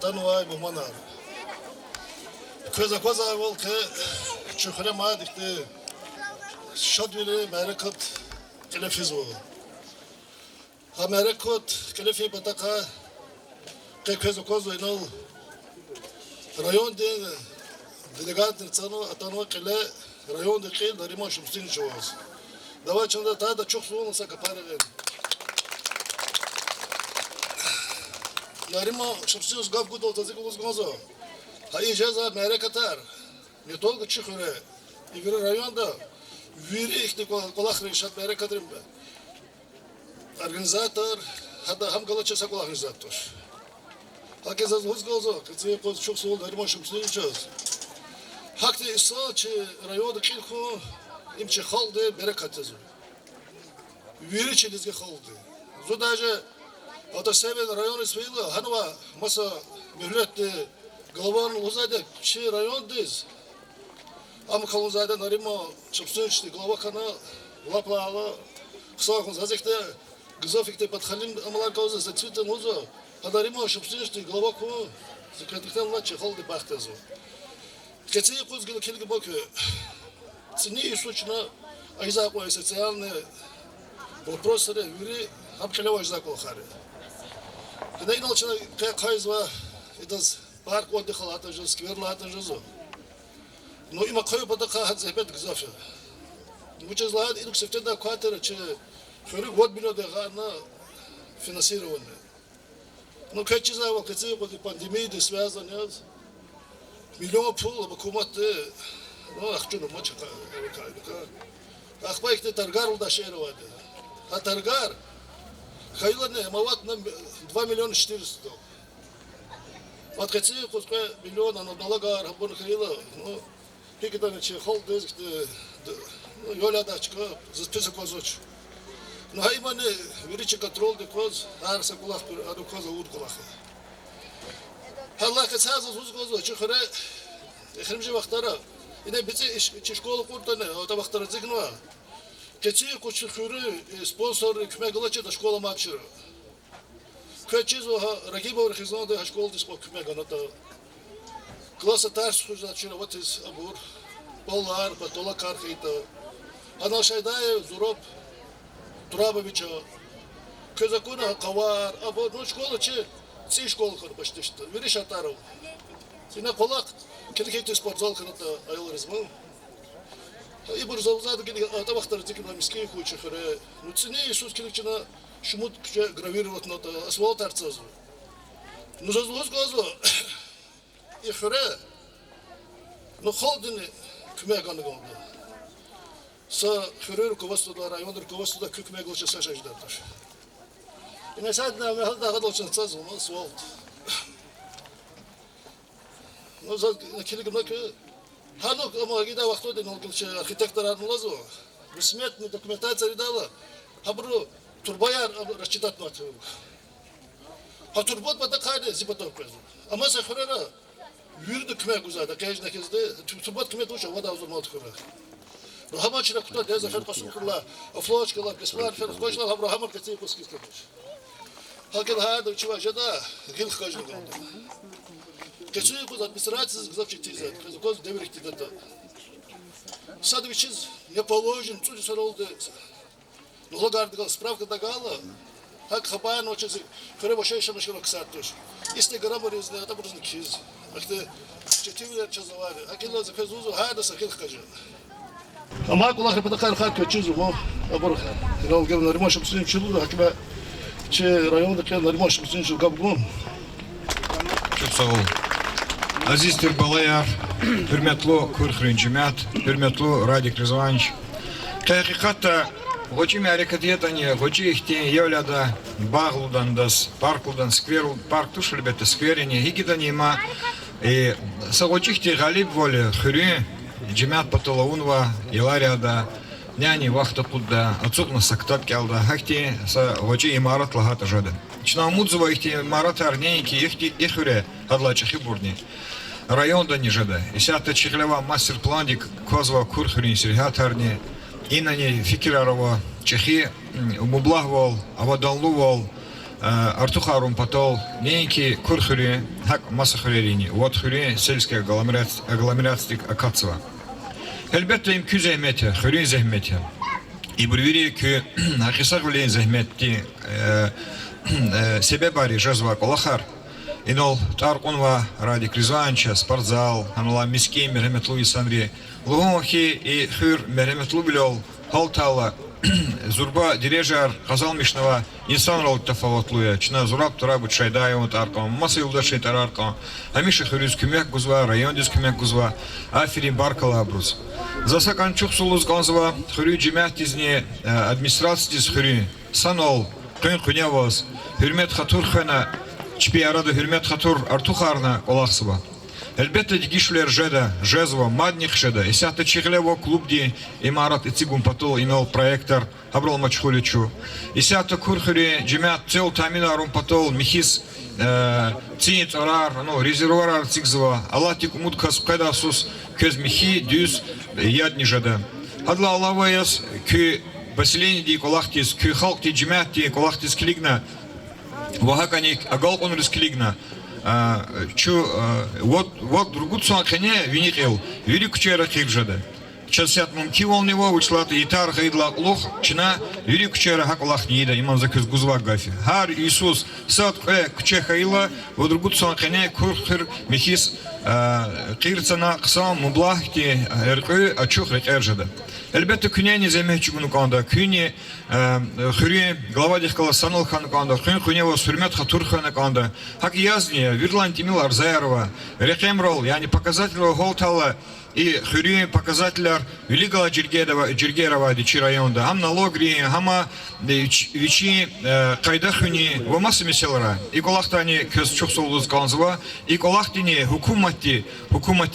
tanıvay bu manar. Köze ol ki çöküre madikti. Şadvili merekat kelefiz o. Ha merekat kelefi bataka köze inal rayon de delegat nirtsano atanwa kele rayon de kil darima şumstin çoğuz. Dava çanda daha da çok soğuk olsa kapara ver. Narima şumstin gav gudol tazik oluz gonzo. Hayır ceza merekatar. Ne tolga çıkıyor. İvri rayonda viri ihti kolak reşat merekatırım ben. Organizatör hatta ham galaçasa kolak organizatör. Herkes az hız gozo. Kıtı koz çok soğuk darima şumstin çoğuz. Hakti issa çi rayonda kilku imçi halde merekatızı. Viri çelizge halde. Zodaje ata seven rayon ismiyle hanıva masa mühletti Главан узаде чи район дез. Ам калузаде наримо шубсунчти глава кана лаплала ксахун зазекте гзофикте подхалин амалар кауза зацвитен узо. Хадаримо шубсунчти глава ку закатиктен ла чехолди бахтезу. Кети кузгил келги боку. Цини исучна айзаку социальные вопросы юри хапкелева айзаку хари. Когда иначе кайзва идас парк отдыха латажу, сквер латажу. Но има кой подака хат зебет гзафе. Мучез лад идук сефтеда квартира че ферик вот било де гана финансирование. Но качи за вот эти вот пандемии связаны с миллион пул хукуматы. Ну ахчу ну моча ахпайк те таргар удашервады. А таргар хайлане мават на 2 миллиона 400. Вот эти куска миллиона на налогар хабун хила, ну пикета не чехол дезгте, ну yola дачка, засписа козоч. Ну хаймане виричи контрол де коз, арса кулах аду коза уд кулах. Аллах кацаз уз козо чехре, хримжи вахтара. Ине бите школа куртане, ата вахтара зигнва. Кечи кучхуры спонсор кмегалача да школа мачыр. Качизо рагибо рхизонде школ дис кмеганата. Класса тарс хужачыра вот из абур. Полар батола кархита. Ана шайдай зуроб Турабовича. Közakuna kavar, abo no şkola çi, si şkola kırmıştı işte. Veri şatarov. Sine kolak, kelikeyte sportzal kanata ayılırız mı? İbur zavzada gidi ata vaktar zikir miskey kuçu xire. Ну цене Иисус kelikçina şumut küçe gravировать нота асфальт арцазу. Ну зазлоз газо. İxire. Ну холдини kümeganı oldu. Sa xire kovasıda rayondur kovasıda kükmek olsa saşajdadır. Yine sadece halda kadar çazım asfalt. Ну за kelikimde ki Hanuk ama gida vakti de nolgulçe arxitektor anlazo. Resmetni dokumentatsiya ridala. Habru turbayar рассчитать надо. Ha turbot bada kaydı zibata koydu. Ama sefrera yürüdü küme güzade. Kajna kezde turbot küme duşa vada uzun kura. Rahman çile kutu de zafer kasım kurla. Afloçkalar kesmer fer koşlar habru hamar kesi koskis kemiş. Hakel hada çuvajada gil kajna oldu. Keçiyor kuz администрация гзавчик тизет. Коз devirikti de. Садовичиз не положен, чуди саролды. Нолагардыга справка дагала. Хак хабаян очез фере бошайша машина ксартуш. Исте граморизне ата бурузны киз. Акте четивлер чазавари. Акилла за кезузу хада сахил хажа. Ама кулах репатакар хак keçizu mo. Абор. Рал гер наримаш обсудим чилу хакба. Че районда кен наримаш обсудим чилу габгун. Çok sağ olun. Aziz Türbalayar, hürmetli Kırkırıncımet, hürmetli Radik Rızvanç. Tahkikatta, hoçim hareket etani, hoçi ihtiyan yevlada, bağlıdan das, parklıdan, skveru, park tuş elbette skverini, hikidani ma, sa hoçi ihtiyan galip voli, hürü, cemaat patalavunva, ilariyada, yani vakta kudda, atsukna saktat geldi, hakti, sa hoçi imarat lahat ajadı. Чинамудзова ихти марат арнейки ихти ихуре адлачахи бурни. Районда не жада. Исята чихлева мастер пландик козва курхрин сиргатарни. Инани фикирарова чехи мублагвал, аваданлувал, Артухарум потол, неньки курхури, хак масахурерини, вот хури сельская агломерация Акацева. Elbette im küze zahmeti, xürün zahmeti. İbrviri ki hakisar vleyin zahmeti sebebari jazva kolahar. Инол таркунва ради Кризанча, спортзал, анула миски мереметлу и санри. Лугохи и хюр мереметлу билол, халтала, зурба дирижер, казал мишнава, инсан рол тафаватлуя, чина зураб турабу чайдая он тарком, масса юлдаши тарарком, а миша хюрюз кюмек гузва, район дис кюмек гузва, афери баркала абрус. Засакан чухсулуз ганзва, хюрю джимят дизне администрации диз хюрю, санол, кюн кюняваз, хюрмет хатурхана, Чпи арада хürmet хатур артухарна олахсыба. Elbette digişler jeda, jezva, madnik jeda. Isяхта чихлево клубди имарат ицигум патол инол проектор абрал мачхуличу. Isяхта курхури джимят цел таминарум патол михис цинит арар, ну резервуар артикзва. Алатик муткас кайдасус көз михи дюс ядни жeda. Хадла алаваяс ки поселение ди колахтис, ки халкти джимят ди колахтис клигна. Вахаканик агалкон рисклигна. Вот другу цанхене виникел. Велик чера киржада. Часят мумки волнево учлат итар хайдла лох чина велик чера хаклах нида иман закыз гузвак гафи. Хар Иисус сад кче хайла вот другу цанхене курхир михис кирцана ксам мублахти эркы ачух рекержада. Elbette künyeni zemehçi bunu kanda, künye hürriye glava dihkala sanal kan kanda, künye was hürmet hatur kanda kanda. Hak yazniye, Viрланд Emil Арзаярова, Рекемрол, yani показатель Голтала и хürriye показатель Великого Джиргерова дичи районда, хам налогри, хама вичи кайда хüни, вамасы меселара. И колахтани көз çok солдuz kanzıva, и колахтини hükümeti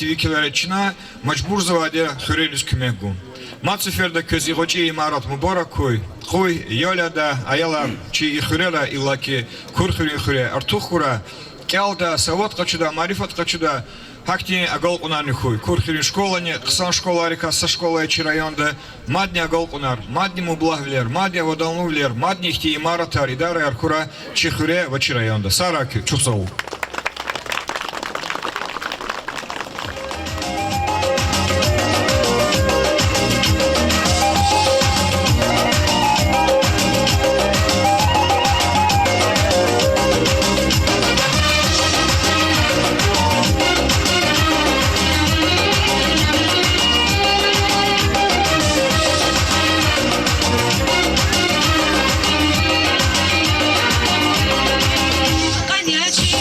vikilere majbur zavade hürriyeliz kümekgu. Мациферда көзи гочи имарат мубаракуй, хуй йоляда аяла чи ихурера илаки курхури хуре артухура, кялда савот качуда, марифат качуда, хакти агалкунар хуй, курхури школане, ксан школарика со школы чи районда, мадни агалкунар, мадни мублахвлер, мадни водалнувлер, мадни ихти имаратар идара архура чи хуре вачи районда. Сараки, чухсау. Конячий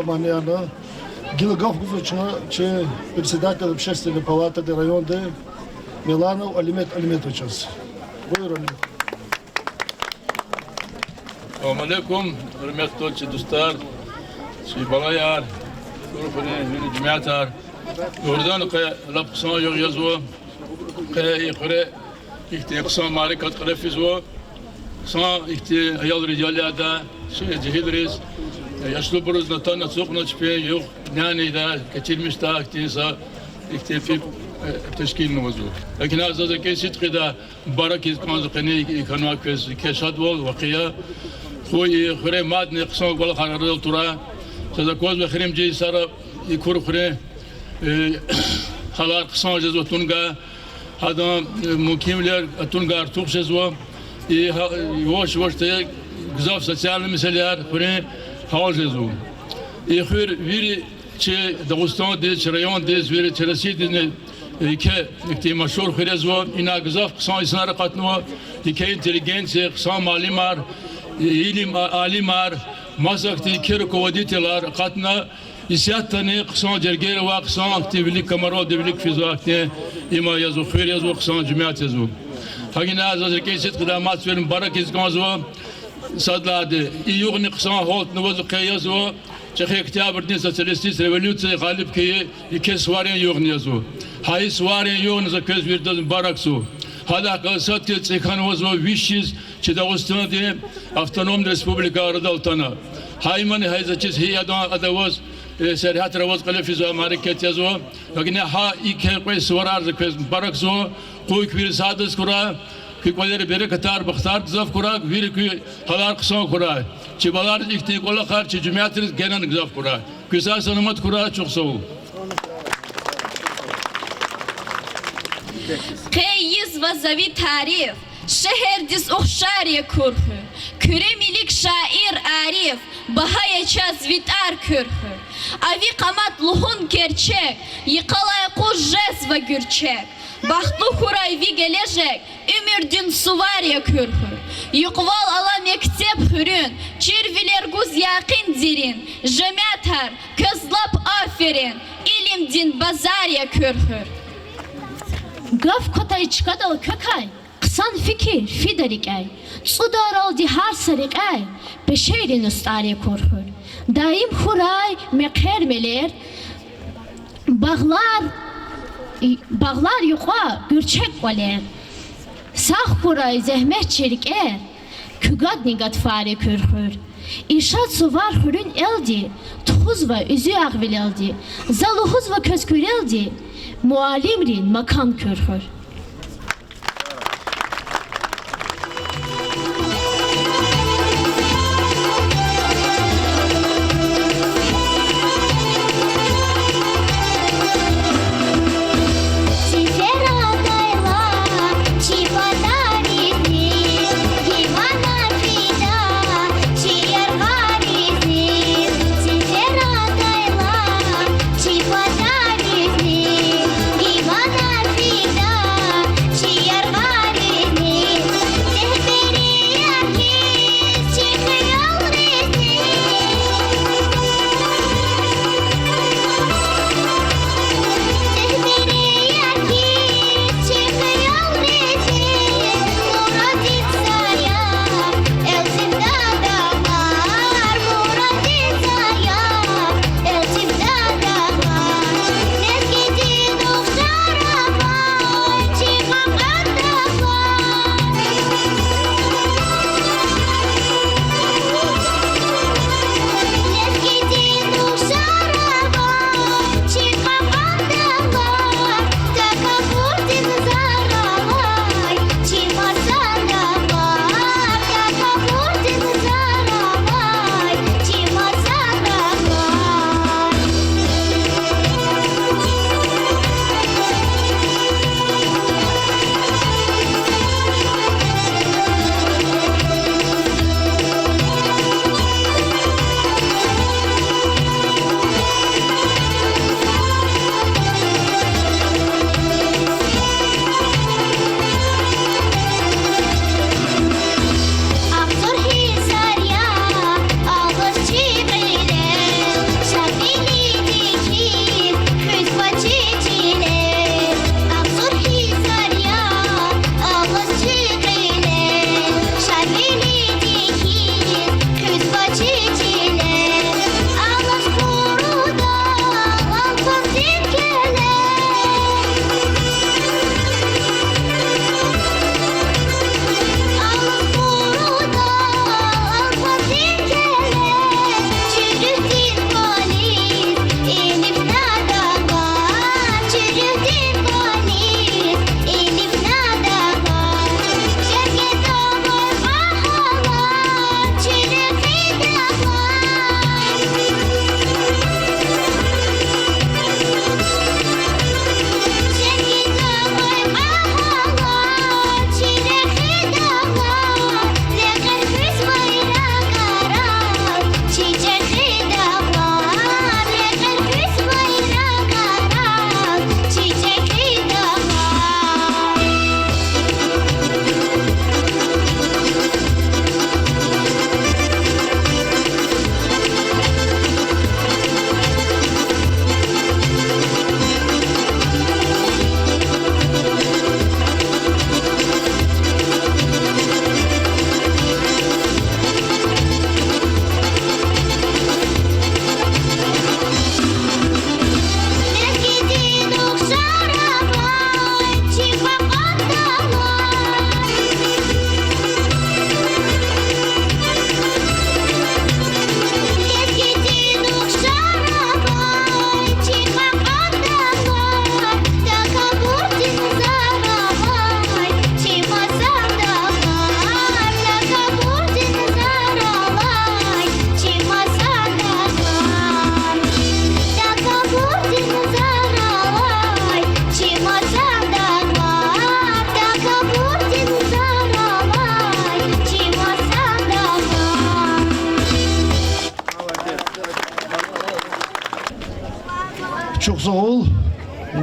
Арманяна, Гилгав Гуфача, председатель общественной палаты района Миланов Алимет Алиметович. Buyurun. Assalamualaikum, hürmetli dostlar, balayar, kurbanı, cemaatar. Oradan ki lapsan yok yazıyor, ki yukarı ihtiyaçsan marikat kılafizıyor, san ihtiyacı ricalarda cehilriz, yaşlı buruz natan nasuk naçpe yok, yani da geçirmiş ta ihtiyaçı تشكيل موضوع لكن هذا كيسيت كده بركة كان زقني كانوا كشاد وال وقيا خوي خري ماد نقصان ولا خرر ترى هذا كوز بخريم جي صار يكور خري خلار قصان جزو تونغا هذا مكيملر تونغا ارتوق جزو يوش تي غزاف سوسيال مساليار خري حال جزو يخير ويري چه داغستان دز ريون دز ويري ترسيد که مشهور خیرز و اینا گذاف قسم اسنار قطنو که اینتلیجنس قسم مالی مار علم عالی مار ماسکتی کر کوادیتلار قطنا اسیات تنی قسم جرگیر و قسم اکتیویلی کمرو دیویلیک فیزوکتی ایما یزو خیر یزو قسم جمعیت یزو هاگین از کیسیت خدمات فرم برکیز کنزو صدلاده ایوغنی قسم هولت نوز قیازو چه اختیار بردن سوسیالیست رولوسیون غالب کی یک سوارین یوغنی یزو Hay suarın yoğun zaköz bir de baraksu. Hala kalsat ki çekan vazva vişiz çe Dağıstan diye avtonom respublika aradaltana. Hayman hayzaçız hiyadan adavaz serhat ravaz kalefizo market yazvo. Lakin ha iki koy suarar zaköz baraksu koy bir sadız kura ki koyları bere katar baktar zaf kura bir ki halar kısa kura. Çe balar ikti kola kar çe cumiyatırız genen zaf kura. Güzel sanımat kura çok soğuk. قیز و زوی تعریف شهر دیس اخشاری کرخ کرمیلیک شاعر عارف بهای چاز ویتار کرخ اوی قامت لحون کرچک یقلای قوش جز و گرچک بختلو خورای وی گلجک ömürdün suvarya kürhü yuqval ala mektep hürün çirviler guz yakın dirin jemyatar kızlap aferin ilimdin bazarya kürhü Gaf kotay çıkadal kökay, kısan fikir fiderik ay, sudar oldu har sarık ay, beşerin ustari korhur. Daim huray mekher meler, bağlar yuqa gürçek oler. Sağ huray zehmet çerik er, kügad nigat fare körhur. İşat suvar hürün eldi, tuhuz ve üzü ağvil eldi, zaluhuz ve közkür eldi. Mualimrin makam körhür. Ivana Fida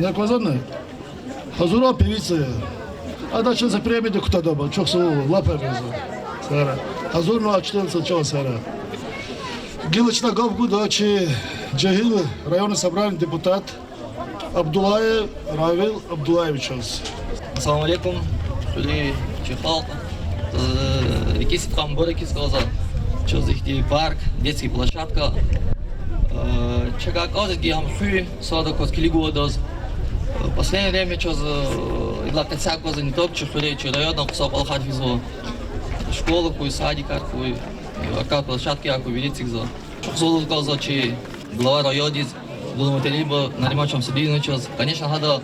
Ne kazanı? Hazura pevitsa. Adaçın se pремия депутата ба. Çok sağ ol. Lapa rezо. Sara. Hazurno açtın saçma Sara. Гилычна Гавгуда, че Джахил, районный собрание депутат Абдулаев Равил Абдулаевич. Ассаламу алейкум. Шули Чехал. Рекис Трамбора Кисказа. Чозихти парк, детский площадка. Чека казать гиам фи, сада коскили годос. Последнее время чоз игла косяк коза не только чехули, че районно кусок алхат визо. Школа, куй садика, куй аркад площадки, ако видите за. Чухзол каза, че глава райониз, думаю, либо наримачом сидим час. Конечно, хада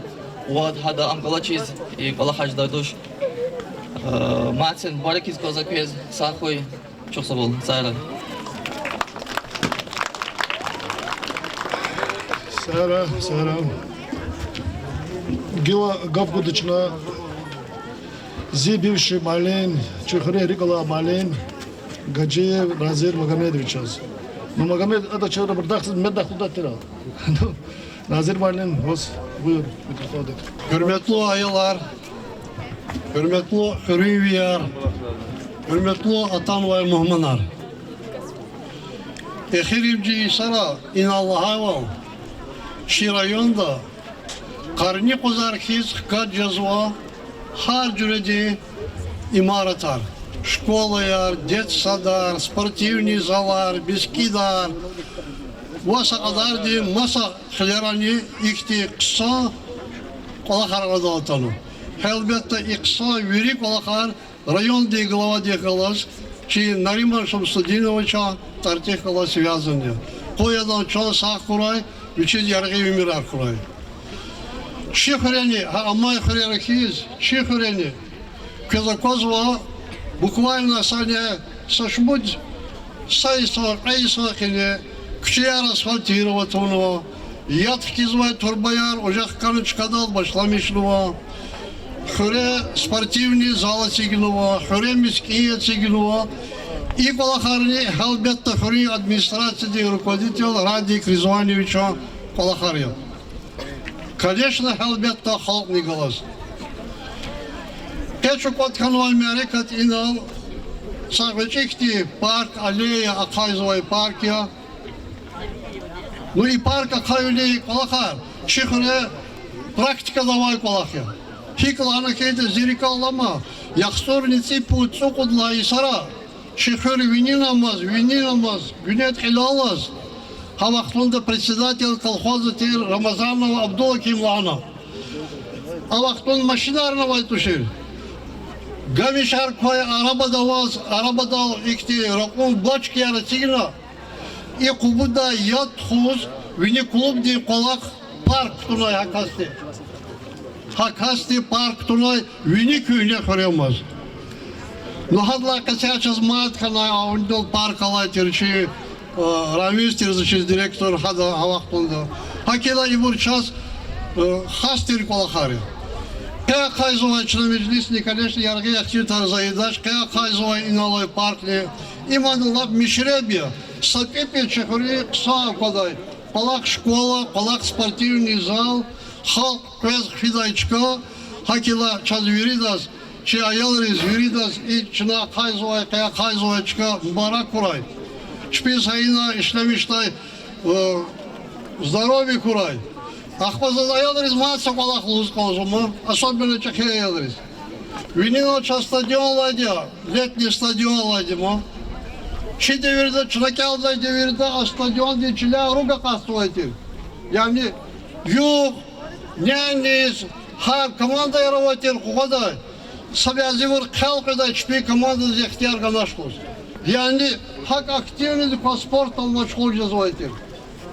амкалачиз и палахач дадуш. Мацин баракиз каза квез сахой. Чухзол сайра. Сара. Гила Гавгудычна Зи бивший Малин, Чухре Рикола Малин, Гаджиев Назир Магомедович. Ну, Магомед, это человек, бардахсыз, меддах туда тирал. Назир Малин, вас buyur, mikrofonu. Hürmetli ayılar, hürmetli hürriyler, hürmetli atan ve muhmanlar. Ehirimci İsara, inallah'a val, Şirayon'da, karni kuzarkiz, kad yazva, har cüredi imaratlar. Школаlar, детсадар, спортивный залар, бескидар. Васа адарди маса хлерани ихти кса колахар адалтану. Хелбетте икса вири колахар район де глава де калас, чи Нариман Шамсудиновича тартих кала связаны. Коядан чон сахурай, вичи ярги вимирар курай. Чихрени, амай хрерахиз, чихрени. Казаkozва bukvalno сошмуть сайса айсакине кчияр асфальтировать оно ятки звать турбаяр ожах канычкадал башламишлова хөре спортивный зал сигнова хөре миския сигнова и Палахарни халбетта хөре администрации руководитель Радик Ризвановича Палахарья. Конечно, халбетта халкный голос. Keçu Patkanval Amerikat inal Sarvechikti парк, аллея Акайзовой паркия. Ну и парк Акайулей Колахар. Чихуре практика давай Колахия. Хиклана кейте зерикаллама. Яхсорницы путь сокудла и сара. Чихуре вининамаз, гюнет хилалаз. Хавахтунда председатель колхоза Тир Рамазанова Абдула Кимлана. Авахтун машинарного тушир. Гамишар кой арабада ихти ракун бочки арасигна и кубуда яд хуз вини клуб ди колак парк туной хакасти парк туной вини күйне хоремаз. Но хадла касячас мат хана аундол парк алайтерчи равистер зачис директор хада авахтунда. Хакела и бурчас хастир колахари. Кая Хайзова член-меджлисни, конечно, яргы активтар заедаш, кая Хайзова иналой паркли, иманылап мишребия, сапепе чехури кса кодай, палак школа, палак спортивный зал, халк квез фидайчка, хакила час виридас, чи аялрис виридас, и чина Хайзова, кая Хайзовачка, мбарак курай. Чпи саина ишлемиштай, здоровье курай. Ахпаза аялрис маца колах луз колжума, особенно чехе аялрис. Вининоча стадион ладя, летний стадион ладимо. Чи деверде чракялда деверде, а стадион дичиля руга кастуайтир. Yani юг, нянис, хар команда яроватир кугадай. Сабязивур халкада чпи команда зехтяр ганашлус. Yani хак активный по спорту мачхул жазвайтир.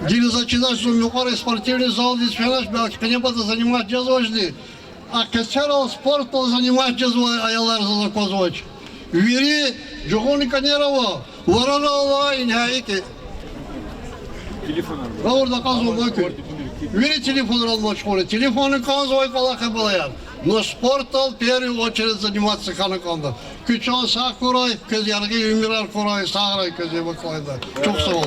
Дили зачинать мюкары спортивный зал здесь финаш бялки, канебата занимать жазважды. А качарал спорту занимать жазвай аялар за закозвач. Вири Джугуни Канерова, Варана Алла и Нхайки. Гаурда казу мөкү. Вири телефон алмач хоры. Телефоны казвай калаха балаяр. Но спортал в первую очередь заниматься канаканда. Күчан сакурай, көз ярги умирар курай, саграй көз ебаклайда. Çok sağ ol.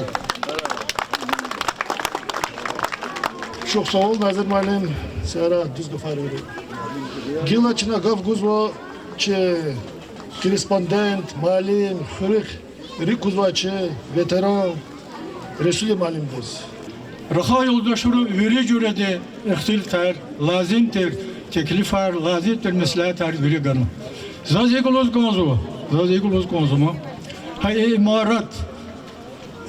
Çok sağ ol Nazır Malin. Сара дизго фарвери. Гилачна гав гузва че корреспондент, малим, хрих, рикузва че ветеран, Resulü malimdir. Raha yoldaşları veri cürede ihtiltar, lazimdir, teklif var, lazimdir mesleğetar veri ganı. Zazegoloz gonzo mu? Hay imarat,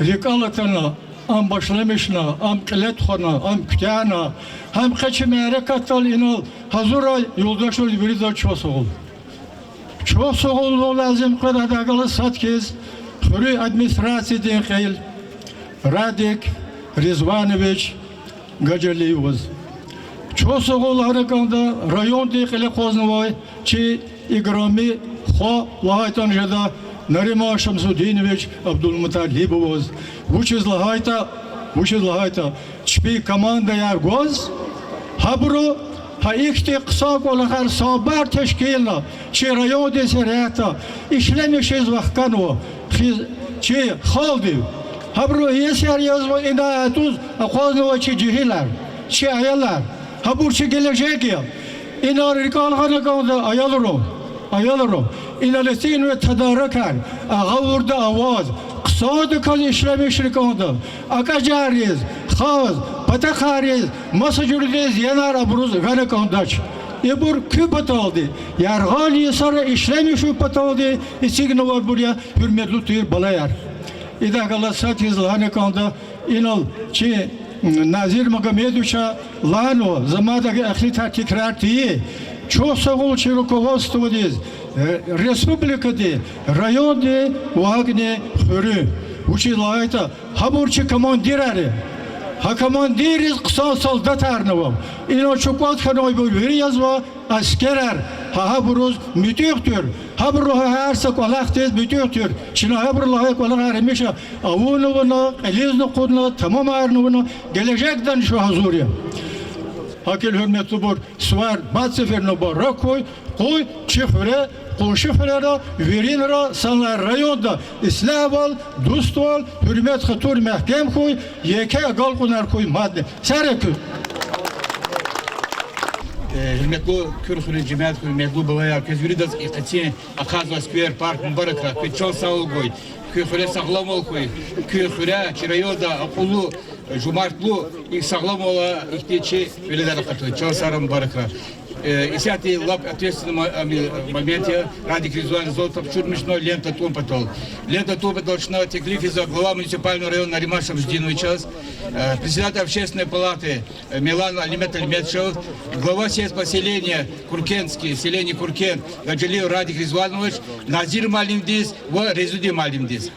rikalatana, am başlamışna, am kılet khona, am kütana, hem kaçımere katal inal, hazura yoldaşları veri de çok soğul. Çok soğul lazım kadar dağılı satkez, hürri administrasiyeden khayl, Radik Rizvanoviç Gajaliyevuz. Çok soğukları kandı rayon dekile koznavay çi igrami xo lahaytan jada Narima Şamsuddinoviç Abdulmutalibovuz. Vuçiz lahayta çpi komanda yar goz habru ha ikti kısa kolakar sabar teşkilna çi rayon deserata işlemişiz vakkanı çi haldi Habru yeser yazma inayetuz akazno çi cihiler çi ayalar habur çi gelecek ya inar rikalgana kanda ayalırım inaletin ve tedarakan ağavurda avaz kısadı kaz işlemiş rikanda akacariz khaz patakariz masajuriz yanar abruz gana kandaç Ebur küpat aldı. Yargali sarı işlemiş küpat aldı. İsigno var buraya hürmetli tüyür balayar. İdakala satiz lahane kanda inal çi Nazir Magomedovича lano zamadaki ahlita tekrar tiye çok sağol çi rukovodstvo diz Respublikada rayonda vagne hürü uçi layta haburçi komandirari ha komandiriz kısa soldat arnavam ino çokvat kanoy bu veri yazva askerer ha buruz mütüktür ha buru her sak Allah tez mütüktür çina ha buru layık Allah aramışa avunu elizno kodna tamam arnavunu gelecekten şu hazuriya hakil hürmetli bur suvar bat seferine barra koy çifre Konşiflere verinlere sanlar rayonda islah ol, dost ol, hürmet hatur mehkem koy, yeke gal kunar koy madde. Serek. Hürmetli Kürhür'ün cemaat hürmetli babayar kezviri de ikatine akazla skver park mübarekler peçol sağol koy. Kürhür'e sağlam ol koy. Kürhür'e çirayoda akıllı cumartlı ilk sağlam ola ihtiyaçı öyle de katıyor. Çol sarı mübarekler. Исяти лап ответственном моменте Радик Резванович Золотов чурмешно лента Томпатол. Лента Томпатол шна теклиф из глава муниципального района Нарима Шамсудинович, председатель общественной палаты Милан Алимет Алиметшев, глава сельскохозяйственного Куркенский, селение Куркен, Гаджалиев Радик Резванович, Назир Малимдис, Резуди Малимдис.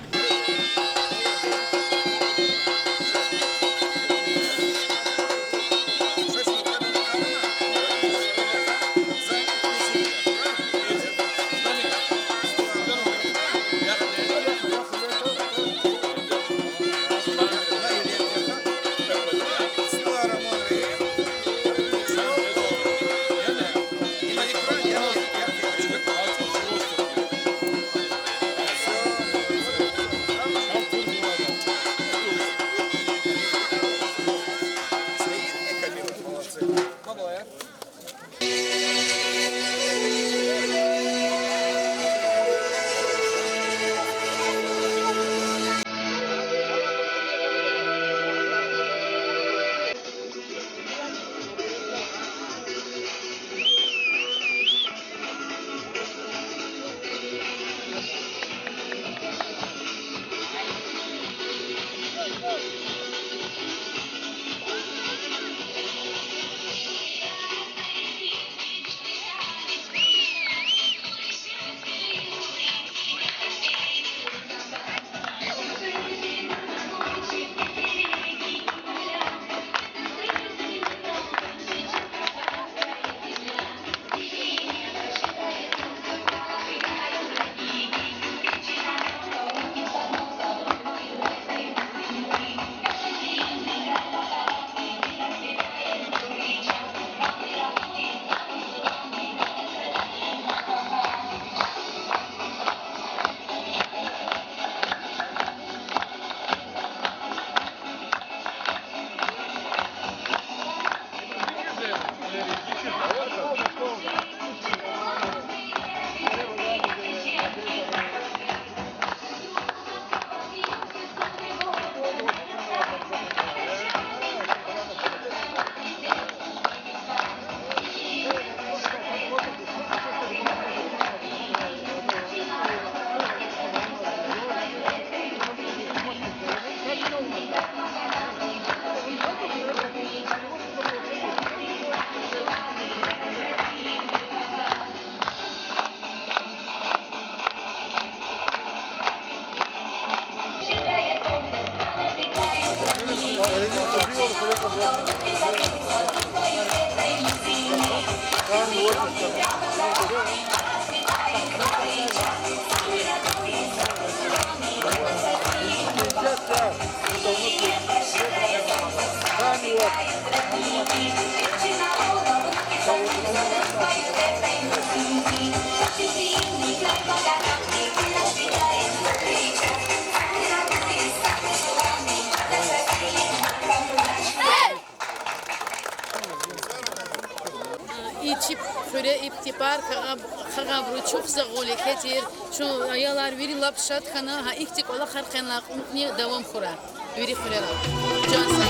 İçip böyle iptipar kagabru çok zağole ketir. Şu ayalar veri lapşat kana ha iktik ola kharkanla ni devam kura. Veri khurera. Johnson.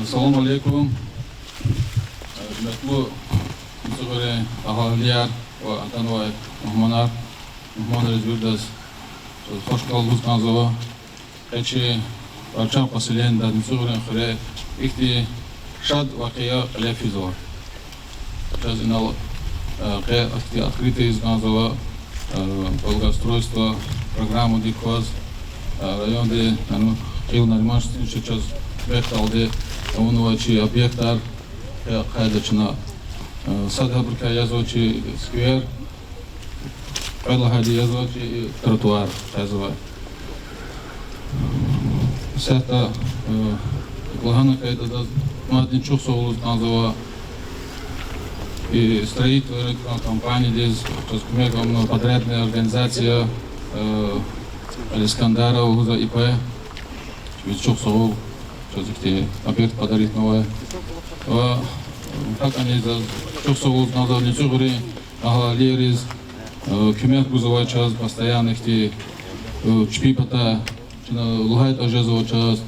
Assalamu alaikum. Hürmetli misafirler, ahaliler ve atan ve mehmanlar, mehmanlarız buradayız. Hoş geldiniz kanzava. Keçi parçam pasilyen da misafirler xire ikti şad vakıya lefiz var. Сейчас инал открытие из Ганзова, благоустройство, программу ДИКОЗ, районе Кил Нариманштин сейчас бехталде онувачи объектар хайдачна садабрка язочи сквер предлагали язочи тротуар язова. Сета Лагана кайда да младин чух соулус Ганзова и строительная компания здесь, подрядная организация Алискандарова за ИП, ведь чух соул, сейчас их объект подарит новое. Как они за чух соул надо не цугри, агалерис, кюмет грузовой час постоянно их чпипата, лугай тоже за час,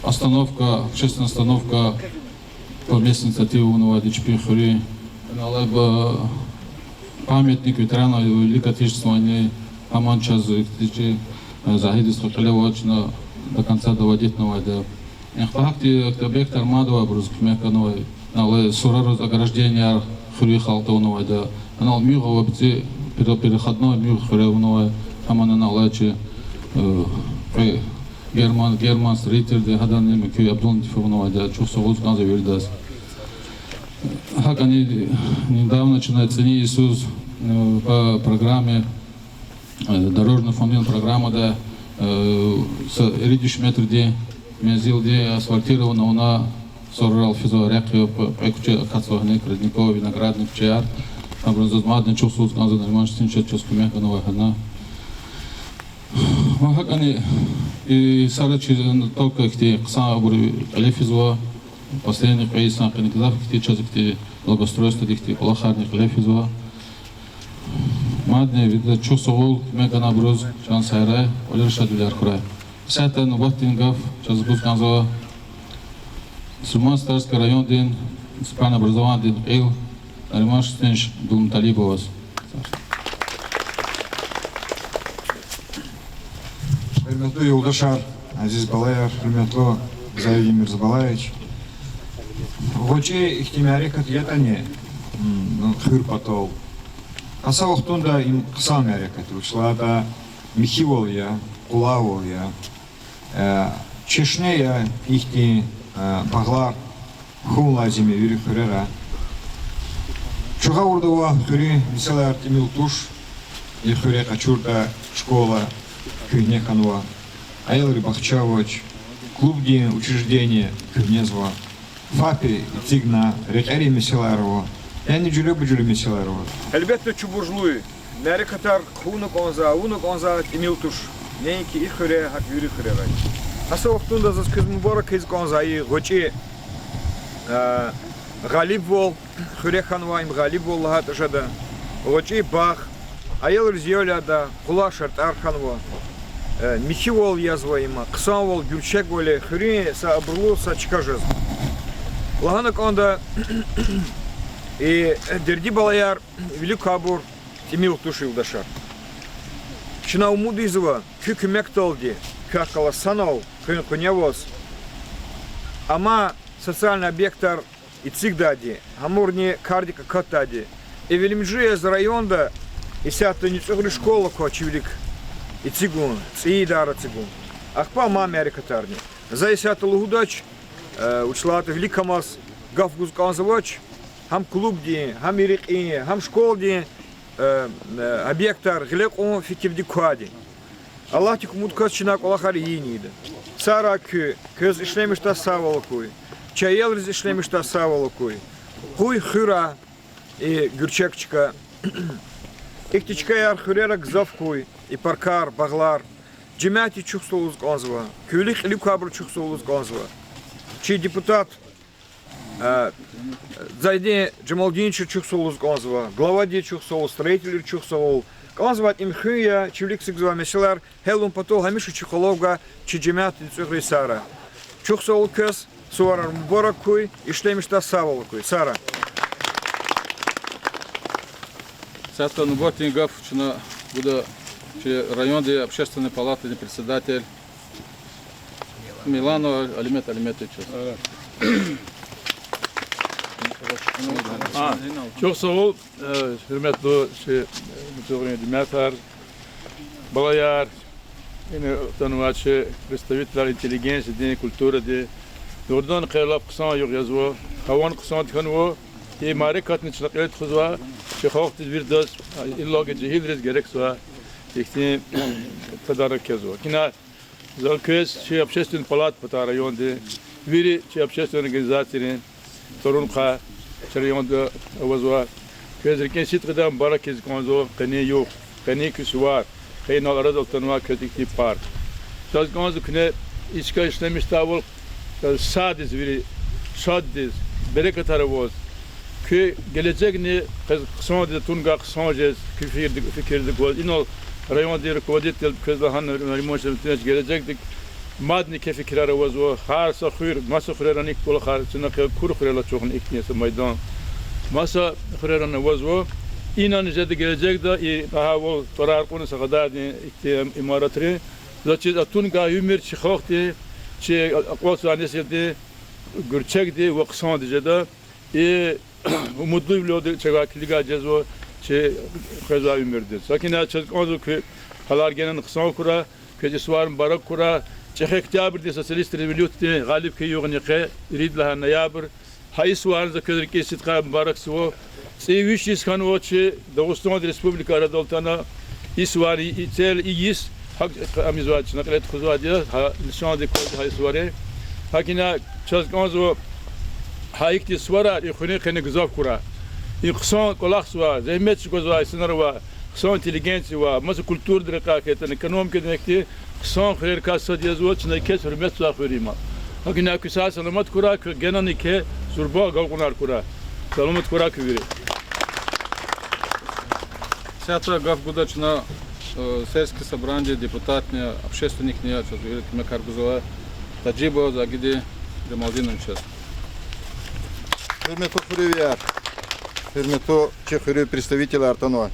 остановка, общественная остановка. По местной инициативе на ВДЧП Хури, на памятник ветерана Великой Отечественной войны, Аман час Захиди Схоталева до конца доводить на войну. Факты объект Армадова Брузкмека новой, на Сурару заграждения Хури Халтова на войну, на Мюгова бцы переходной мюх хревного хамана налачи Герман строитель хадан күй Абдул Дифовного да чувствовал ganze вердас. Как они недавно начинается Иисус по программе дорожный фонд программа да с ридиш метр де мезил де асфальтирована она сорал физорекио пекуче кацовне Кредников виноградник чар образует мадный чувствовал ganze нормально что чувствуем новая хана. Как они и сарачи только их сам обрыв лефизуа последних поездок каникулах их часто благоустройство их лохарных лефизуа мадный вид чувствовал мега наброз шансайра олершад вилярхура сатан ватингов сейчас будет канзо Сумастарский район день спан образование день ил аримаш стенш дум талибовас. Hürmetli yoldaşlar, Aziz Balayar, hürmetli Zavidi Mirzabalayeviç. Hoca ihtimari katiyetani hürpatol. Asa vaxtunda kısa mereket uçlarda Mihivol ya, Kulavol ya, Çeşne ya, ihti bağlar, Хун lazimi yürü hürera. Чуга урдова hürü mesela Artemil Tuş, hürü kaçurda школа, Кюнеханова, Айлри Бахчавович, клуб учреждения Кюнезова, ФАПи, Цигна, Рекари Меселарова, я не джулю Меселарова. Elbette çuburluğu, nere kadar hunuk onza Emiltuş, neyki ihre hak yürü hürera. Asa vaktunda zaz kız mübarek kız onzayı, goçi Galip vol, Hürehanova im Galip vol lahat jada, goçi Bach, Айлри Зиоляда, Кулашарт Арханова, Михивол язваима, Ксанвол, Гюрчек воле, Хюри са Абрлу са Чикажез. Лаганак онда и Дерди Балаяр, Великабур, Тимил Тушил Дашар. Чина умудизова, Кюки Мектолди, Кахкала Санов, Кюнявоз, Ама социальный объектор и Цигдади, Амурни Кардика Катади, и Велимджи из районда, и сято не цогли школа Кочевлик, и цигун, цидара цигун. Ахпа маме арикатарни. За сято лугудач, учлата великамас, гафгуз канзавач, хам клубди, хам ирики, хам школди, объектор, глеку фикивди куади. Аллах тик муткас чинак олахари yiниди. Сара кü, köz işlemişte savalokuy. Çayelriz işlemişte savalokuy. Kuy hıra, gürçekçika. Ихтичка яр хурера гзавкуй, и паркар, баглар, джемяти чухсолуз гонзва, кюлих люкабр чухсолуз гонзва. Чи депутат зайди Джамалдинчи чухсолуз гонзва, глава ди чухсол, строитель чухсол, гонзва им хюя, чивлик сигзва меселар, хелун патол хамишу чухоловга, чи джемяти цухри сара. Чухсол кес, суарар мборакуй, и шлемишта савалакуй, сара. Сатан Ботингов, районной общественной палаты председатель Милану Алиметович. Çok sağ ol, hürmetli Dimitr Balayar, tanımaçı, представитель интеллигенции, культуры, doğrudan kıyılap kısa yok yazıyor, havan kısa tıkanıyor, и марекат нечлакет хузва, шехохт вирдас, иллоге джихилрез герексва, ихти тадарак язва. Кина залкес, че общественный палат по районе, вири, че общественные организации, Торунха, че район вазва, кезрекен ситридам барак из гонзо, кане юг, кане кисуар, кане наладал танва катикти парк. Таз гонзо кне ичка ишлемиштавол, sadis viri, sadis, berekatara ki gelecek ne kısa de tunga kısa cez fikirdi gol ino rayon der kodet kızlahan rimosem tünç gelecektik madni ke fikirler vazo har sakhir masa khiranik kol khar çına kur khirala çoğun ikniyesi meydan masa khirana vazo inan jed gelecek da daha o torar konu sagada imaratri zaçi tunga ümir çıxoxti çi aqwasanesi gürçekdi ve kısa de jeda umutlu люди человек лига джезо çi kaza ümirdi. Sakina çocuk ozu ki halar genen kısan kura, ki suarın barak kura, çekek tabir de sosyalist revolüsyonu galip ki yoğun yıkı, rid laha nayabır, hayı suarın zakıdır ki sitka barak suo, seviş iskan o çi Dağıstan Respublika Aradoltana, isvari itel iyis, hak amizvat naklet kuzva diye, nişan de koydu hayı suarı, hakina çocuk ozu hayık suara, ikhuni kene güzaf kura. İksan kolak var, zahmet var, sınır var, iksan inteligensi var, masa kültür direkaketin, ekonomik demekti, iksan khayr kasa diyazwa, çına kes hürmet var khurima. Hakin aküsa selamet kura, genani ke zurba galkunar kura, selamet kura küviri. Сята гав годачна сельски собрание, депутатния, общественикния, час велики Мекар Гузова, Таджибо, Загиди, Демалдинович. Hürmetli Hürriyar, hürmetli Çekhürü представители Артанова,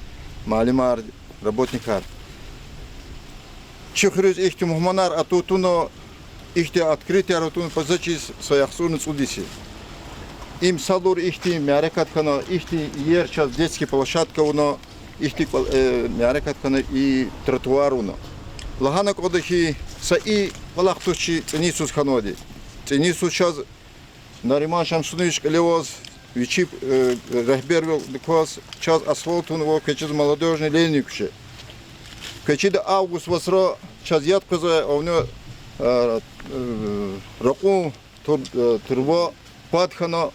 малимар, работникар. Çekhürüz ihti muhmanar atutunu ihti открытие атутunu позачис свояхсуны цудиси. Им салур ихти мярекаткана ихти ер час детский площадка уно ихти мярекаткана и тротуар уно. Лагана кодахи са и валахтучи ценисус ханоди. Ценисус час Нариман Шамсунович Левоз, Вичип Рахбер Викос, час асфалтун во кечиз молодежный леникше. Кечида август восро час яд коза овно раку турво падхана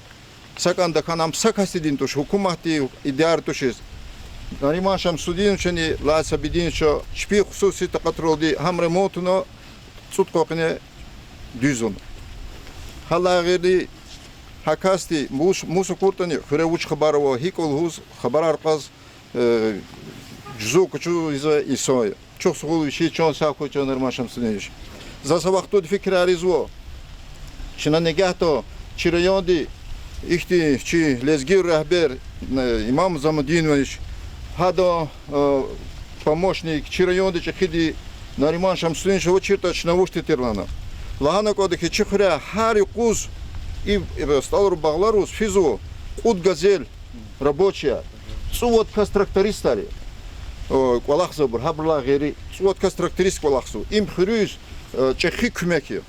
саканда ханам сакасидин туш хукумати идеар тушис. Нариман Шамсудиновични ласабидинчо чпи хусуси тақатролди хам ремонтуно цут кокне дюзон. Халагери Hakasti musu kurtani hürevüç xabarova hikol huz xabar arqaz juzu kuchu iza isoy. Çok soğuk şey çon sağko çonlar maşamsınış. Zasa vaktu fikri rizvo. Şuna negahto çirayondi ihti çi lezgir rehber İmam Замудинович hado помощник çirayondi çkhidi Нариман Шамсунович o çirtaç навушти терлана. Лагана кодахи чхра хари куз и сталру багларус физу ут газель рабочая цувот кас трактористари квалахза бур хабла гери цувот кас тракторист квалахсу им хрюз чехи кумеки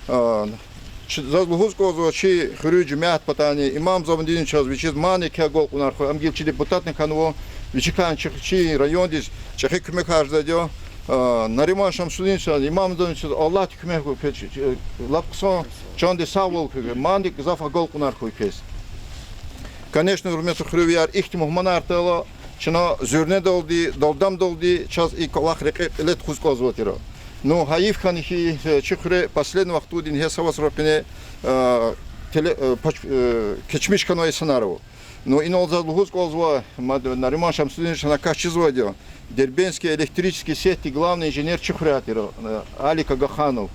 зазлугуз козо чи хрюж мят патани имам Замудинович вичиз мани ке гол кунар хо амгил чи депутатный канво вичикан чи райондис чехи кумек хаждадё Нариман Шамсудинович имам Замудинович Аллах кумек лапксон Чонди савол мандик зафа голкунар хуйкес. Конечно, hürmetli Hürriyar ihti muhmanar telo чино зюрне долди, долдам долди, час и колах лет хускозвотиро. Но хаив ханихи чихре последний вахтудин хесавас ропине кечмиш каной санарово. Но и нолза хускозва Нариман Шамсудинович на кашчизводио. Дербенские электрические сети главный инженер чихреатиро Алика Гаханов.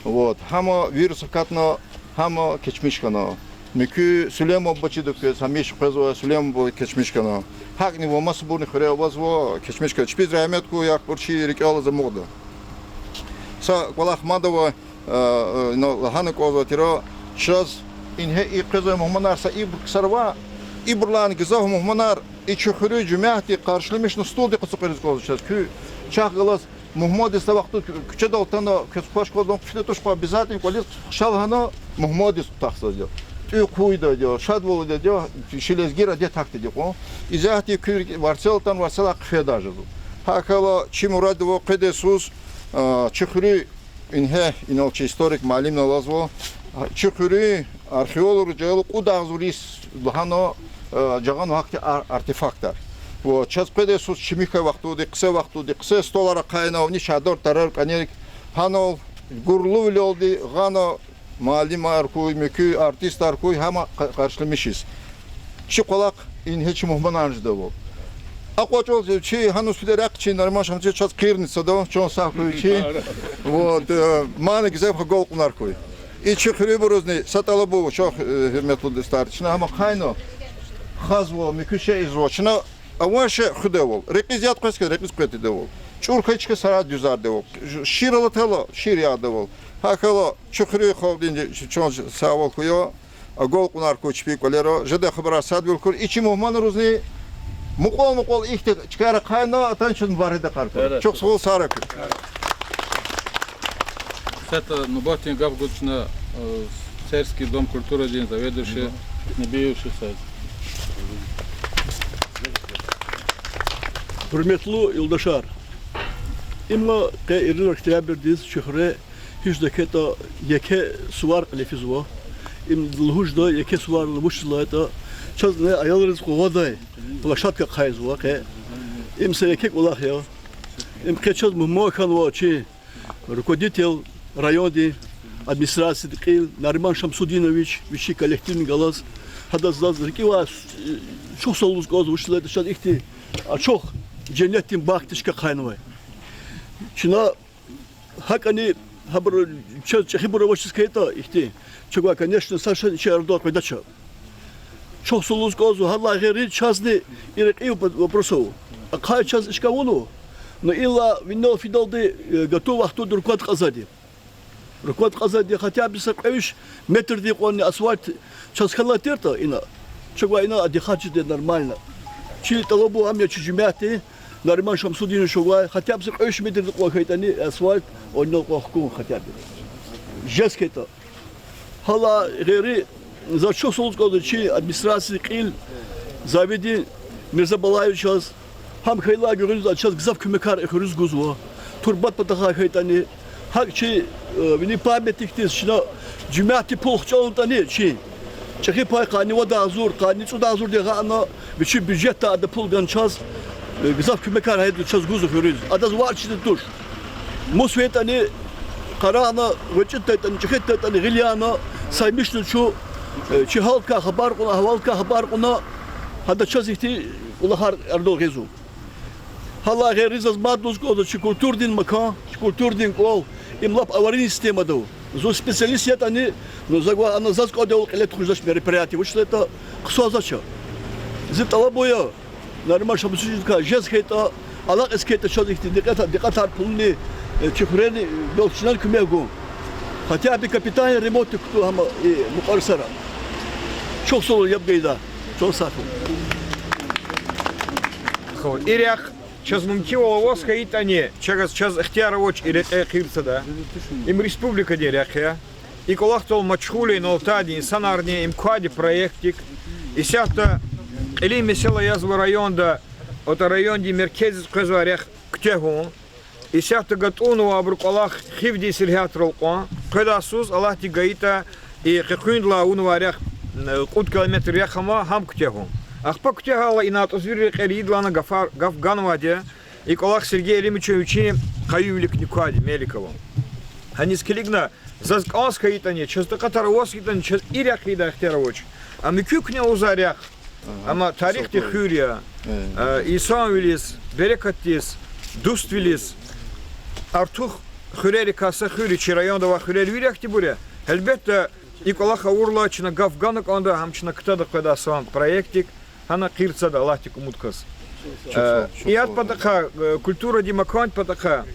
Вот, хамо вирус катно, хамо кечмишкано. Микü Süleyman bacıdık samiş qazwa Süleyman keçmişkano. Hak nivo masburni xure obazvo keçmişka. Çpiz rahmet ku yak burçi rikala zamoda. Sa qolaq madova no hanak ozva tiro şaz inhe iqza muhmanar sa ibr sarva ibrlan gızav muhmanar içxürü cümahti qarşılamışны stolda qısıqırız qoluşaz. Kü çağılas Muhammed istavaqtu küçe daltana kespaş koldan fletuş pa bizatın kolis şalhana Muhammed istaqsız diyor. Tü kuyda diyor, şadvolu diyor, şilezgira diye taktı diyor. İzahti kür varseltan varsela qfedajı. Hakala çimuradovo qedesus çxürü inhe inolçi historik malim nalazvo çxürü arxeolog jel qudağzuris lahano jağan vakti artefaktar. Вот сейчас педесус чимиха вахтуди қсе столара қайнавни шадор тарар канерик ханов гурлу лёлди гано малим аркуй мекü артист аркуй хама қаршылмишис чи қолақ ин хеч мухмананж дабо ақвачол чи ханус фидерак чи нормаш хамчи час кирница да чон сахуй чи вот мане гзев гол кунаркуй и чи хриборозни саталабу чох хирметлу старчина хама қайно хазво мекü şey izrochna Аваше худевол, реквизиат қойске, реквиз қойти девол. Чурхачка сара дюзар девол. Ширала тело, ширия девол. Хакало чухри ховдин чон савол куё, а гол кунар кучпи колеро, жеде хабара садвил кур. Ичи мухман рузни Mukol ihte çıkara kaynağı atan için var ede kartı. Çok sağ ol Sarık. Это, ну, Батин Гав Гудчина, Серский дом культуры, один заведующий, не бивший сайт. Hürmetli yoldaşlar, imla ke irin oktyaberdiz şehre hiç de keta yeke suvar lefiz var. Luhuş da yeke suvar luhuşla da çaz ne ayalırız kovaday. Bulaşat ka kayız var ke. İmse yeke olah ya. İm keçaz muhmakan var çi. Rukodetel rayonda администрации Киев, Нариман Шамсудинович, вещи коллективный голос, хада зазрики вас, çok soluz goz uçlar dışarı ihti, çok cennetin baktışka kaynıyor. Çina hakani haber çeşitli başız kayıta ihti, çok конечно Саша içeride koydaça. Çok soluz goz, hala geri çazdı, irek iyi вопросов. А кай час işkavunu, но illa вино фидалды готов ахту дуркот казади. Руковод казади хотя бы 40 метр дикон асфальт часкалатерта ина. Чего ина отдыхать нормально. Чи толобу амя чужмяти, Нариман Шамсудин шугай, хотя бы 40 метр дикон хайтани асфальт, он не кохкун хотя бы. Жест это. Хала гери за что солнцко чи администрации Киев заведи Мирзабалаев час хам хайла görürüz час гзав кümekar ekürüz guzwa. Turbat pataha haytani hakçı beni paybetiktiz şuna cümleti polçalında ne şey çeki pay kani vada azur kani suda azur diye ana biçi bücette adı puldan çaz gzaf kümekar haydı çaz guzu görürüz adaz var çizdi dur musvetani karana vecittan çekettan gilyana saymıştı şu çi halka haber kula halka haber kula hada çaz ihti ulahar erdo gezu hala geriz az madus kodu çi kulturdin makan kulturdin kol имлап аварийная система дал. Зо специалист это они, но загва она заскодил электрожаш мероприятие. Вот что это кто зачем? Зит талабоя. Нормально чтобы сюжетка жест это алак эскета что их дикат арпулни чехрени белчинал кумегу. Хотя бы капитальный ремонт кто хама мукарсара. Çok sol yapgayda. Çok sağ ol. İryak Сейчас мумтио воска итани, сейчас ихтиярович или кирсада. Им республика деряхя. И колахтол мачхули нолтади санарни им квади проектик. И сята или месела язва районда от районди меркез казарях ктегу. И сята гатуну абрукалах хивди сельхатролко. Когда сус Аллах ти гаита и хекундла унварях кут километр яхама хам ктегу. Ахпак тягала и на отозвире Калидлана Гавганваде и Колах Сергея Лимичевичи Каюлик Никади Меликова. Они скелигна зазканска итане, часто катаровос итане, часто ирях ида хтеровоч. А мы кюкня узарях, ама тарих те хюрия, Исан вилис, Берекатис, Дуст вилис, Артух хюрери каса хюри, чирайондова хюрери вирях тибуре. Эльбетте и Колаха урла чина Гавганок онда хамчина ктада когда сам проектик. Она кирцада Аллахтик умуткас. И от патаха культура димаконт патаха.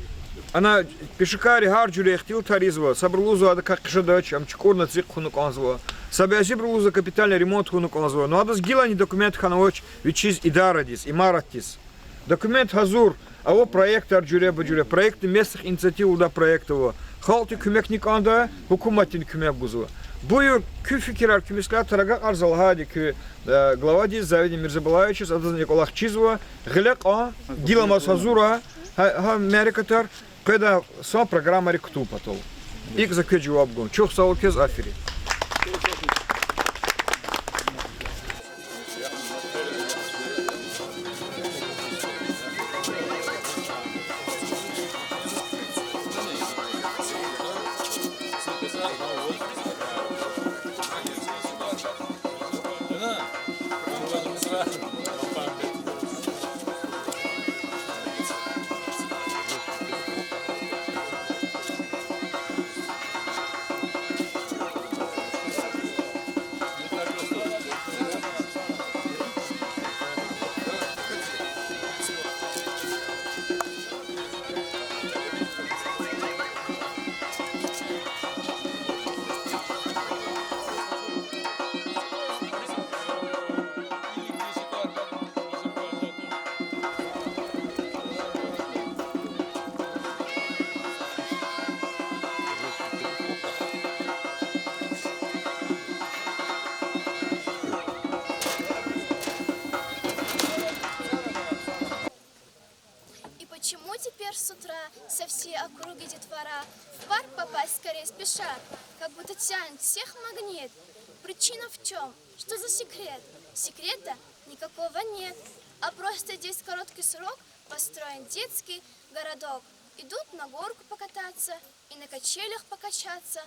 Она пешикари харджури хтил таризва. Сабрлузу ада как шадач, амчкурна цик хунук онзва. Сабязи брлуза капитальный ремонт хунук онзва. Но ада сгилани документ хановоч вичиз идарадис, имаратис. Документ хазур, а во проект арджуре баджуре. Проект местных инициатив уда проектово. Халти кумекник анда, хукуматин кумек гузва. Бою кü fikirler kümüskler taraga arzal hadi kü glavadi zavedi Mirzabalayeviç adı Nikolах Чизова глек а дилама сазура ha merikatar когда сама программа ректу потом. Ик закеджу обгон. Çok sağ ol kez aferi. всей округи детвора в парк попасть скорее спешат, как будто тянет всех магнит. Причина в чем? Что за секрет? Секрета никакого нет, а просто здесь короткий срок построен детский городок. Идут на горку покататься и на качелях покачаться.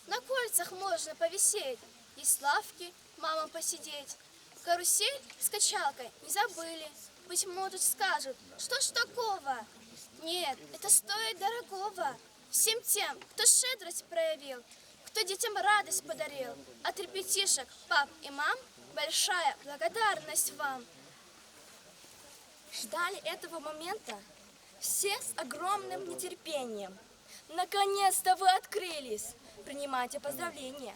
На кольцах можно повисеть, есть лавки, мамам посидеть. Карусель с качалкой не забыли. Быть может, скажут, что ж такого? Нет, это стоит дорогого. Всем тем, кто щедрость проявил, кто детям радость подарил. От ребятишек, пап и мам, большая благодарность вам. Ждали этого момента все с огромным нетерпением. Наконец-то вы открылись. Принимайте поздравления.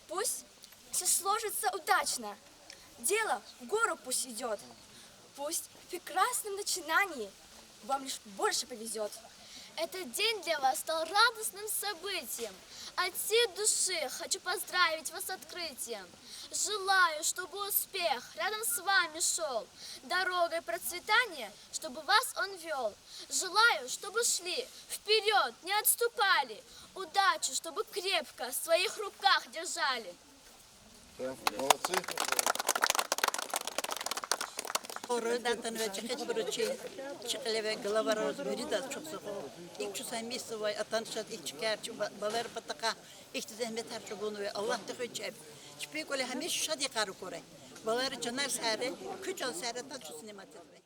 Пусть все сложится удачно. Дело в гору пусть идет. Пусть в прекрасном начинании вам лишь больше повезет. Этот день для вас стал радостным событием. От всей души хочу поздравить вас с открытием. Желаю, чтобы успех рядом с вами шел, дорогой процветания, чтобы вас он вел. Желаю, чтобы шли вперед, не отступали, удачу, чтобы крепко в своих руках держали. Молодцы. Oradan ve çıkış bürüçü çıkıleve glavaroz veridas çok sıkı. İlk şu samisi ve atanışat ilk çıkar balar pataka işte zahmet her bunu ve Allah da hüccep. Çıpık öyle hemen şadi karı kore. Balar canar sare, küç al sare ta şu sinemat etme.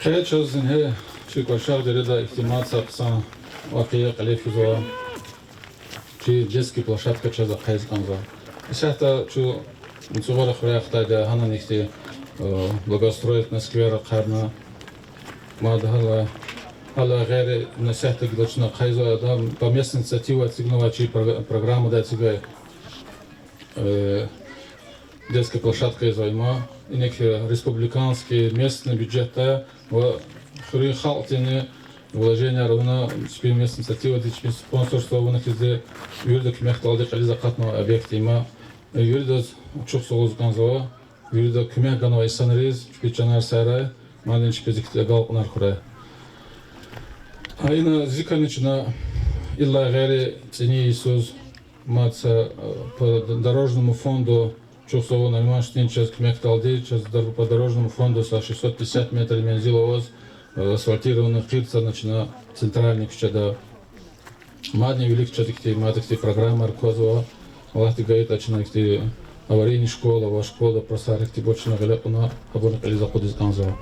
Сейчас зинhe чикошар дереда ихтимат сапсан вакия калефизо чи детский площадка чаза хайзганза. Исата чу мцугара хряхта да хана нихти благоустроить на сквера карна мадхала ала гайре насяхта гдочна хайза да по местной инициативе цигнова чи программа да цигай детская площадка займа и некие республиканские местные бюджеты в хри халтине вложения равно спи местной инициативы дичми спонсорство у них изде юридик мехталды кали закатного объекта има юридик чук соғыз ганзава юридик кумя ганова исанриз чпичанар сайрай мадин чпизикте галпнар хурай айна зиканична илла гайри цени Иисус маца по дорожному фонду Чусово нормально сейчас к Мехталде, сейчас по дорожному фонду со 650 метров мензиловоз, асфальтированных крыльца, начина центральных щада. Мадни велик чадикти, мадикти программа Аркозова, Аллах гайт ачинакти аварийная школа, ваша школа, просарикти больше на галяпуна, абона кали заходит канзова.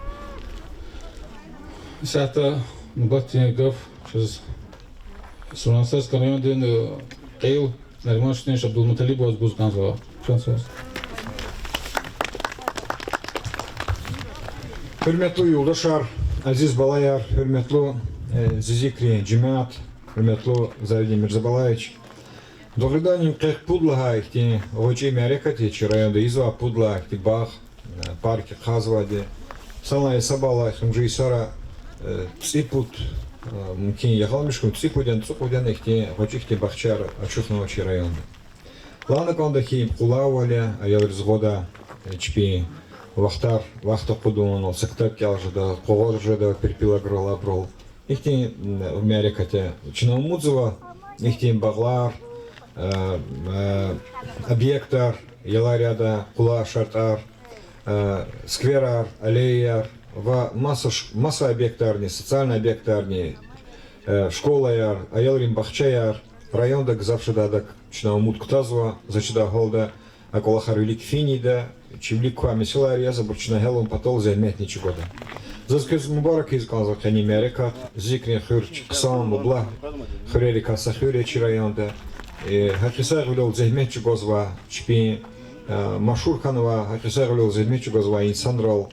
Сята, бахти гав, сейчас Сурансайский район ден Кейл, нормально что Абдулмуталибов буз канзова. Hürmetli yoldaşlar, aziz balayar, hürmetli Zizikri Cemaat, hürmetli Zavidi Mirzabalayevich. Doгляданням как пудлага ихти очи мерекати районда изва пудла ихти бах парки хазвади сала сабала хумжи сара ципут мумкин яхалмишку ципуден цупуден ихти очи ихти бахчар ачухного очи районда. Лана кондахи кулаваля аялризгода чпи вахтар вахта кудун сектап кялжда когоржда перпилаграла брол ихти в мерекате чинамудзова ихти баглар объектар, яларяда, кула шартар, скверар, аллеяр, масса объектарни, социальный объектарни, школа яр, аялрим бахчаяр, район дак завшедадак, чнаумут ктазва, зачда голда, аколахар велик финида, чивлик квами силария, забурчна хелом потол займет ничегода. Заскез мубарак изказал хани мерекат, зикрин хурч ксам бубла, хурерика сахуречи районда. Хакисар вилол зехмечу гозва чпи машур канова хакисар вилол зехмечу гозва инсанрал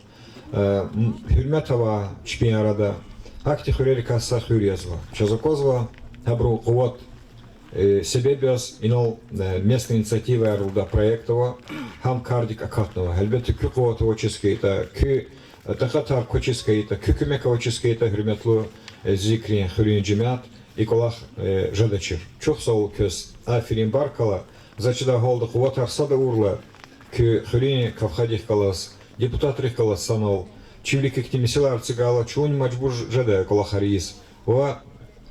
хюрметова чпи арада акти хурерика сахурязва чазакозва хабру кувот Себебиос инол местная инициатива ярылда проектова хам кардик акатнова. Әлбетте кү куатовоческейта, кү тахатар коческейта, кү күмековоческейта хürmetlu zikrin хürün cemaat ikолах жадачыр. Çok sağ ol köz. Aferin barkala. Зачида голда куатар сада урла кү хürün кавхадих калас, депутатрих калас санал. Чивлик актимисилар цигала чун маҗбур жада колахарис. Ва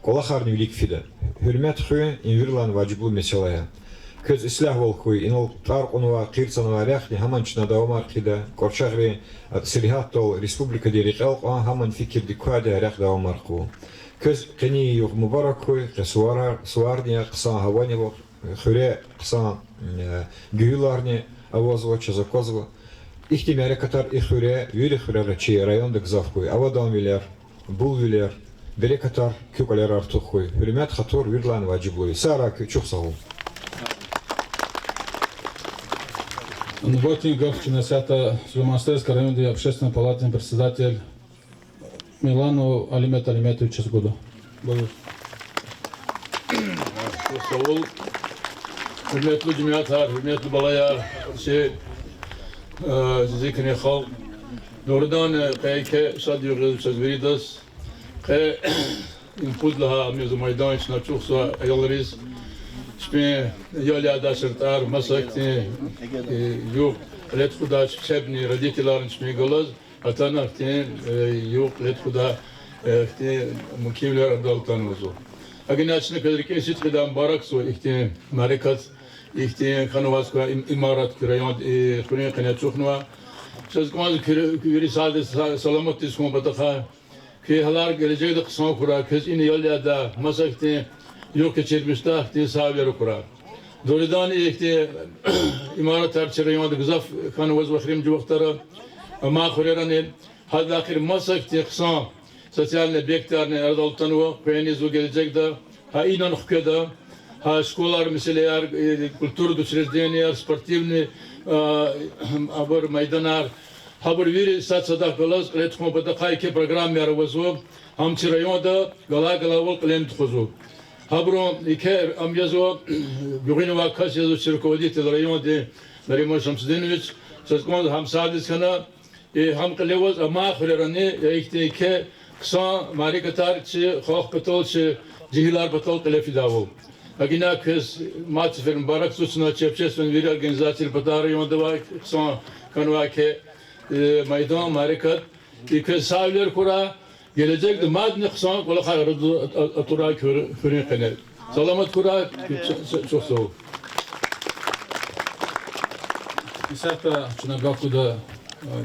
колахарны велик фида. Hürmet хü инвирлан ваҗиблу меселая. Köz islah bol kuy inol tarqunwa qirsanwa rəxni haman çna davamar qida korçagri silihatol respublika diriqal haman fikir dikade rəx davamar ku. Köz qeni yuq mubarak kuy suarniya qısa havani bol xüre qısa güylarni avazwa çazakozwa. İhtimali katar xüre yürü xüre çi rayondak zavkuy avadan viler bul viler bere katar kökalar artıq kuy. Hürmet xator virlan vaciblu. Sara çok sağ ol. Ботингов, Чинасята, Сулейманстейской районной общественной палаты председатель Милану Алимет Алиметович Чесгуду. Savul, hürmetli cemaatler, hürmetli balayar, zikrini xalq, doğrudan peyke şadiyoguz söz veriyoruz. İnput laha mevzu meydan içine çoksa ayollarız. Şimdi yolya da şartlar, masakti, yok, let kuda çebni, radikelerin şimdi golaz, atanaktin, yok, let kuda, mukimler adaltan ozu. Agin açını kadar ki eşit kadar barak so, ihti marikat, ihti kanavaska imarat kirayon, kuruyan kanat çoknuva. Söz konusu kiri salde salamat diskon bataka, ki halar gelecekte kısa kura, kız ini yolya da masakti. Yok geçirmişte diye sahabeleri kurar. Doğrudan işte imarat terçereyon da gızaf kanı vaz vakrim civaktarı ama kureranın hadi akir masak diye kısa sosyal bektarne erdaltan o peyniz o gelecek de ha inan hukeda ha şkolar mesela kültür düşürüzdeni sportivni aber meydanar haber veri sat sadak galas letmo bada kayke program yer vazo ham çirayonda gala vol kalem tuzu Habro iker amyazo bugün vakas yazo çirkovdite rayon de Narimon Şamsudinoviç söz konusu ham sadis kana ham kalevaz ama xırarani işte ke kısa marikatar çi xalq patol çi cihilar patol kalefidavo agina kız matferin barak susuna çepçesven bir organizasyon patar rayon da var kısa kanva ke meydan marikat ikes savler kura gelecekte madne kısa kola xarıdı atura körün kanal. Salamat kura çok sağ ol. Исата Чинагакуда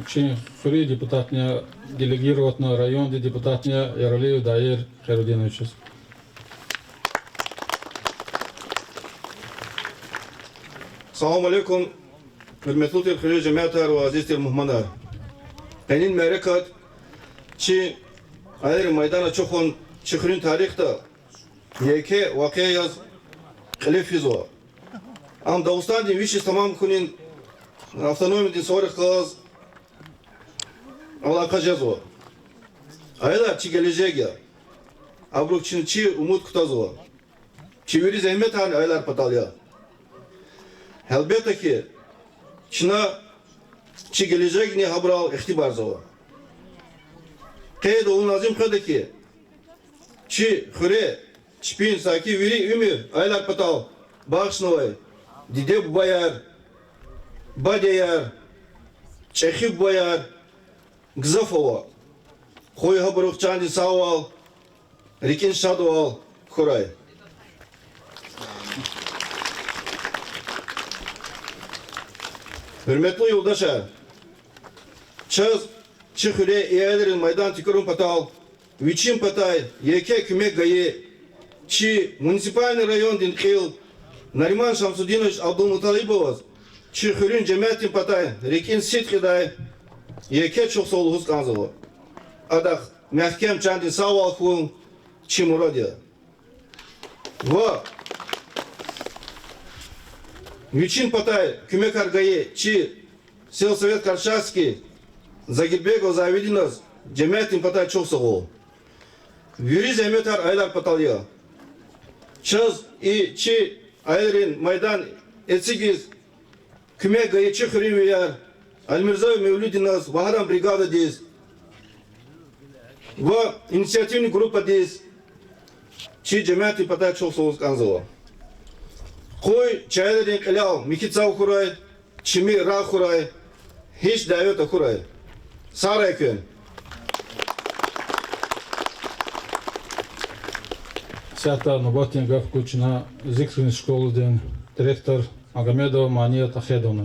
Чин Фури депутатня делегированная районда депутатня Яралиев Даир Хайрудинович. Assalamu alaikum. Hürmetli Türkiye cemaatler ve aziz muhmanlar. Benim merekat Çin ayrı meydana çoğun çıkırın tarihte yeke vakıya yaz kalifizo. Am Dağıstan din vişi tamam kunin автономия din sonra kaz Allah kaçazo. Aylar çi gelecek ya. Abruk Çin çi umut kutazo. Çiviri zahmet hani aylar patalya. Elbette ki Çin'e çi gelecek ne habral ihtibar zo. Kaydı onun azim kadı ki çi xure çpin saki viri ümü aylar patal bağışnavay dide bayar badeyar çekip bayar gzafova koy habruk çandi saval rikin şadoval kuray hürmetli yoldaşlar çöz Çıhüre eğlerin meydan tükürün patal, viçin patay, yeke kümek gaye, çi munisipalni rayon din kıl, Nariman Şamsudinoviç Abdülmutalibovaz, çıhürün cemaatin patay, rekin sit kıday, yeke çok soluğuz kanzılı. Adak mehkem çandin saval kun, çi muradya. Ve viçin patay, kümek argaye, çi Selsovет Karşaski, Загирбеков Завидинос, Cemaatin patay çok sağ ol. Yürü zahmetler aylar patalya. Çaz i çi ayların maydan etsigiz küme gayı çıkırı uyar. Almirza Mevlüdinaz Vaharam Brigada diz. Ve inisiyatifini grupa diz. Çi cemaati patay çok soğuz kanzıva. Koy çayların kılav mikitsav kuray. Çimi ra kuray. Hiç davet kuray. Saray kön. Сята Нуботингов Кучина Зикрин школы директор Магомедова Мания Тахедовна.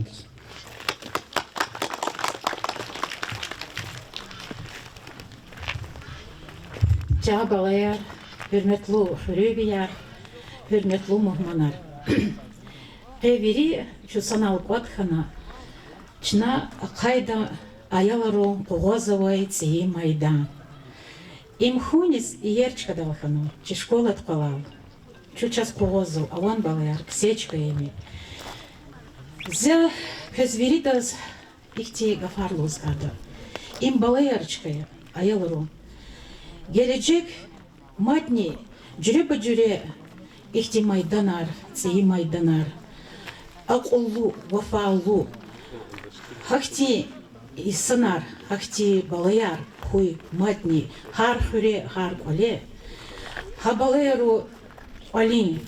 Çağbalayar, hürmetli hürübiyar, hürmetli muhmanar. Qeviri şu sanalık vatkana, çına kayda ayalarım Pogozovay циyi Майдан. Имхунис и Ерчка Далахану, чи школа тпалал, чу час Погозов, а он балаяр, ксечка ими. За кезвиридаз ихти гафарлуз ада. Им балаярчкая, аялару. Gelecek matni cüre bacüre ihti Майданар, циyi Майданар. Akıllı, vafalı. Hakti сынар, hakti балаяр, хуй матни, хар хюре, хар коле. Хабалеру алин,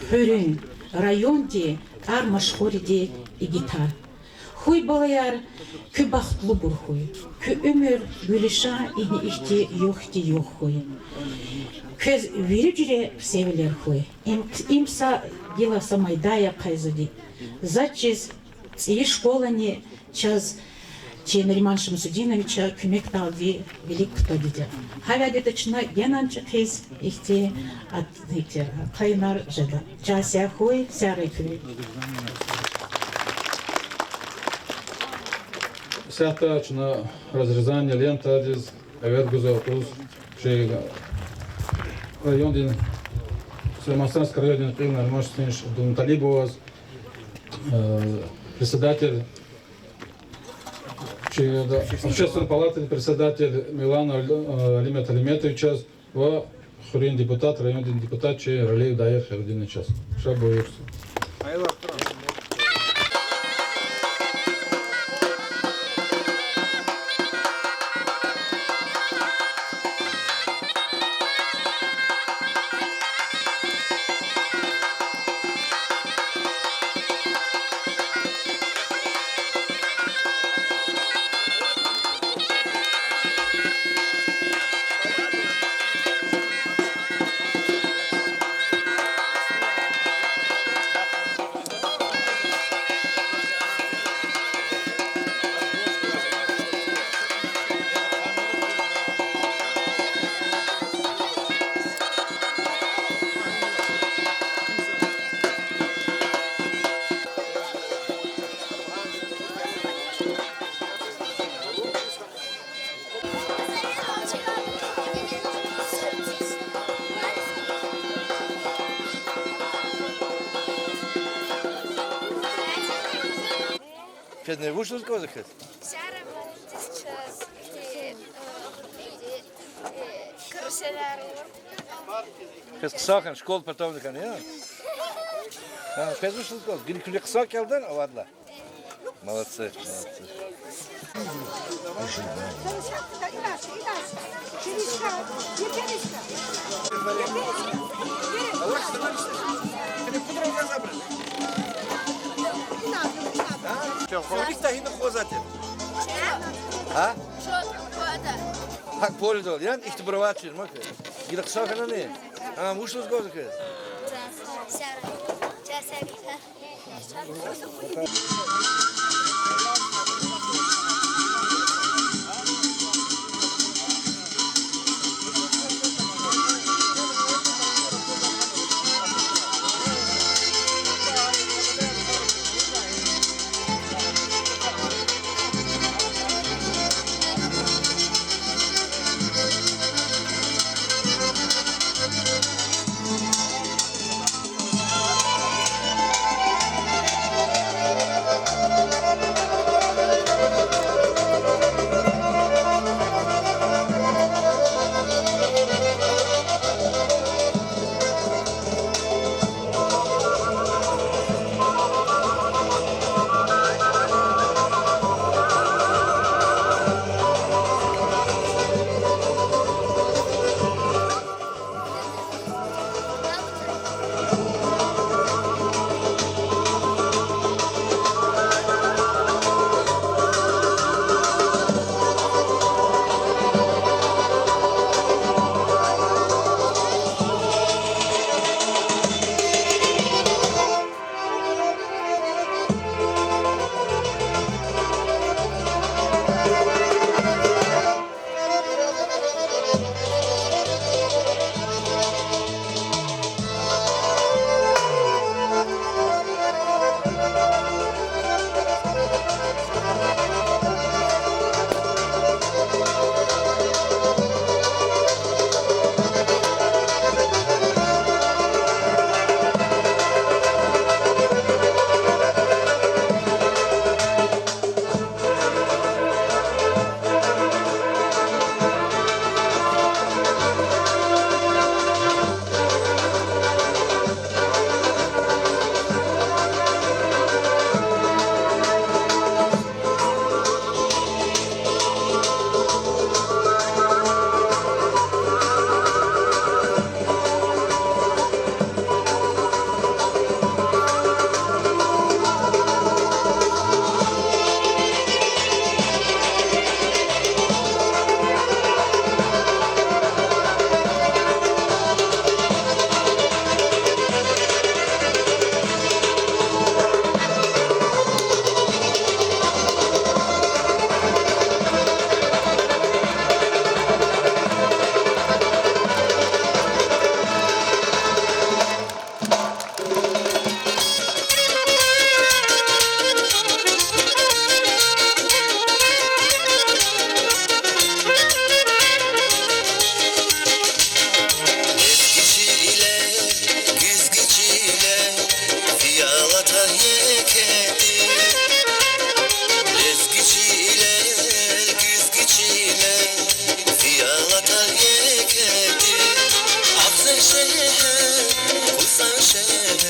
хюрин, районде, ар машхориде и гитар. Хуй балаяр, kü baxtlı bir huy, kü ömür gülüşa ini ihti yok huy. Köz virücüre seviler huy. İmsa gilasa Maydaya kayzadi. Zaçiz iyi şkolani çaz Нариман Шамсудиновича kümek taldi велик кто dedi. Hala detachna genanca kez ihti at dikter kaynar jada. Çasya huy sare küre. Сята на разрезание лента здесь, авет гузаутуз, шей район дин, Сулейманский район дин, Нариман Шамсудинович Абдулмуталибов, председатель общественной палаты, председатель Милана Алимет Алиметович, в Хурин депутат, районный депутат, чей Ралеев Дайер Хердин час. Шабуешь. Kız ne vursunuz kızı kız? Kız kısakken şkol patavını kan ya. Ha, kız vursunuz kız. Günü küle kısa geldin avadla. Молодцы, молодцы. Их тахина хозатин. А? Hak poli dol, yan ihti bravatçı mı ki? Gidip sakana ne? Ha, muşluz gözü ki. Thank you. patar yeketi Aksen şehir Kusan şehir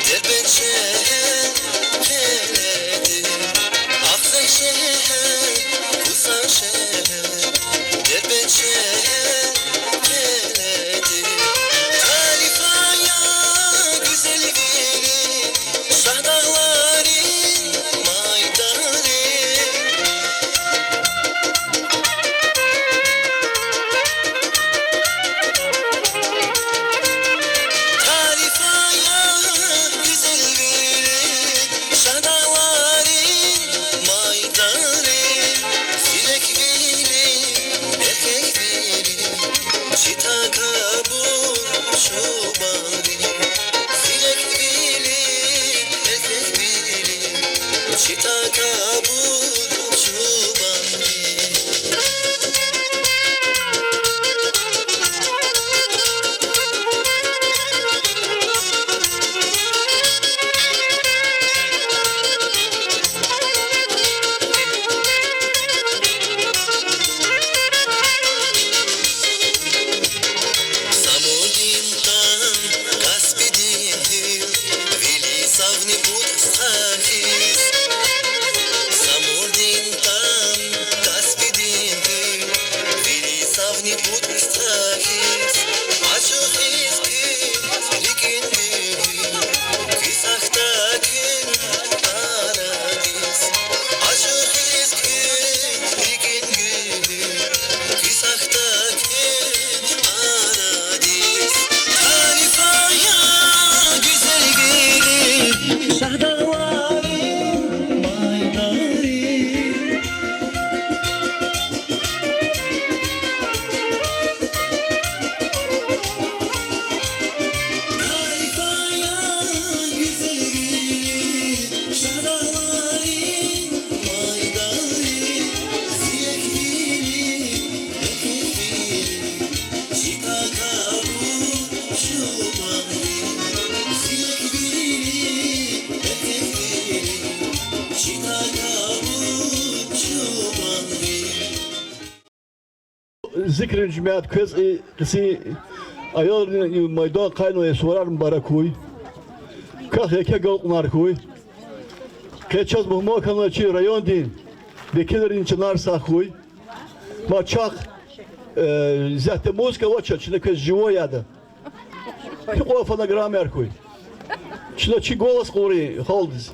Derbent şehir Keleti Aksen şehir Kusan şehir Derbent şehir Keleti Talifaya güzel biri Şah dağları maydanı Talifaya güzel biri Şah dağları maydanı Silek biri erkek biri Çita kabur şubani Silek biri erkek biri Çita kabur şubani Samudin tam kaspidin Vili savni budskahis Samudin tam kaspidin Vili savni budskahis Açık izkin likin gün Kısakta gün aradis Açık izkin likin gün Kısakta gün aradis Talifaya güzel gelir Şahdavarın maydarı Talifaya güzel gelir Şahdavarın maydarı Ziyek biri, erkek biri Çita kabur şubani Ziyek biri, erkek biri Çita kabur şubani Zikrin cümlet kız kısi ayol maydan kaynoya sorar mbarakuy. Kah yeke galknar kuy. Keçaz muhma kanaçı rayon din. Bekelerin çınar sahuy. Maçak zahte muzka vaça çine kız живояда. Пико фонограммер kuy. Çine çi голос kori haldiz.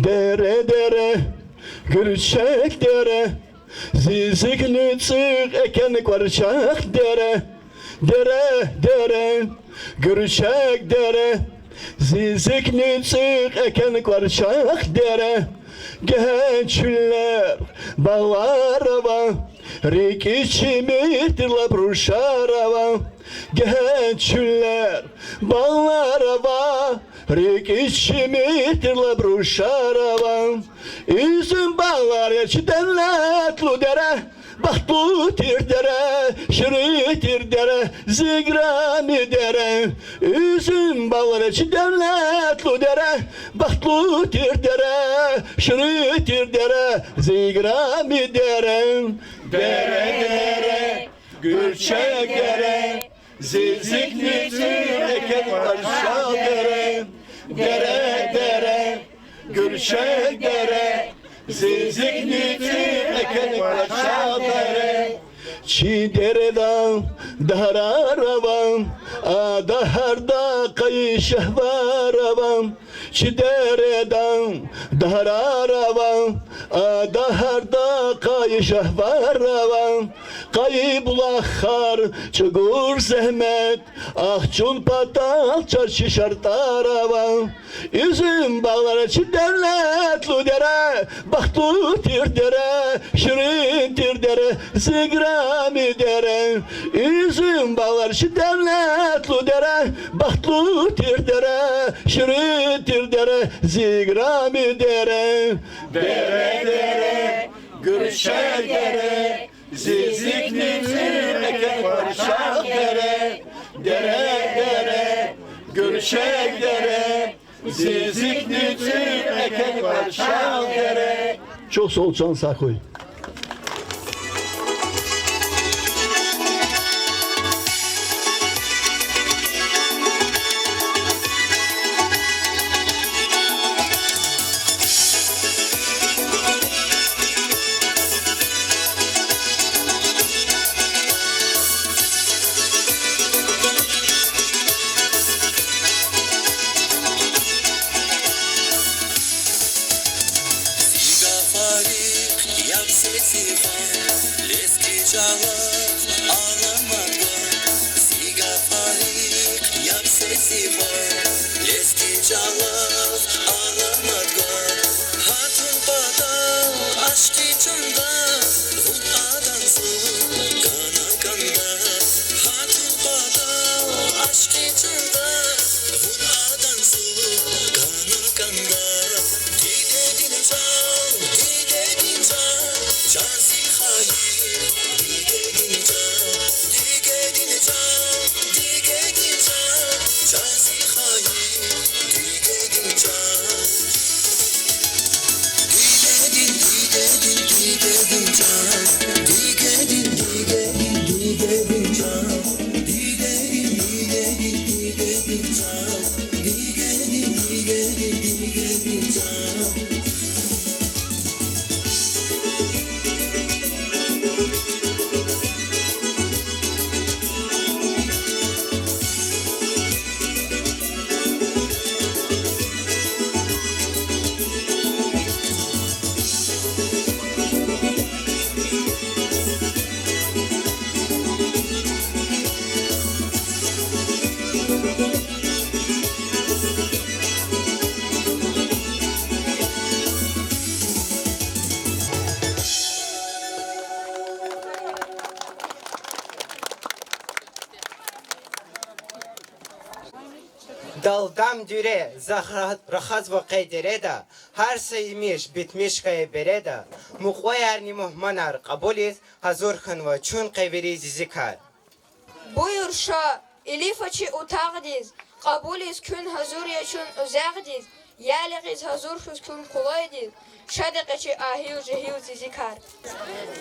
Dere dere Gülçek dere Zizikli çık eken kvarçak dere Dere dere Gülçek dere Zizikli çık eken kvarçak dere Gençler bağlarava Rik içimitirla bruşarava Gençler bağlarava Rik içimitirla bruşarava Üzüm bağlar yaşıdenletlu dere Bahtlu tir dere, şırı tir dere, zigrami dere Üzüm bağlar yaşıdenletlu dere Bahtlu tir dere, şırı tir dere, zigrami dere Dere dere, gürçek dere Zizikli türeken aşağı dere Dere dere Gürçek dere Zizikli türeken aşağı dere Çi dereden daharavam Daharda kayışahvaravam Çi dereden daharavam Daharda kayışahvaravam Kaybulahar çıgur zehmet Ahçun patal çarşı şartaravam Üzüm bağlara çiderletlu dere Bahtlu tir dere Şirin tir dere Zigrami dere Üzüm bağlar çiderletlu dere Bahtlu tir dere Şirin tir dere Zigrami dere Dere dere Gürçek dere Zizikli türeken parçak dere Dere dere Gürçek dere Zizikli türeken parçak dere Çok sağ ol Can Sakoy. Dalgam düre, rahat vakay dereda, her saymış bitmiş kaya bereda, muqayarni muhmanar kabuliz, hazır khanva çun kayveri zikar. Buyur şa, ilifaçı utağdiz, kabuliz kün hazır yaşun uzağdiz, yaliqiz hazır kün kolaydiz, şadaqaçı ahiu jehiu zikar.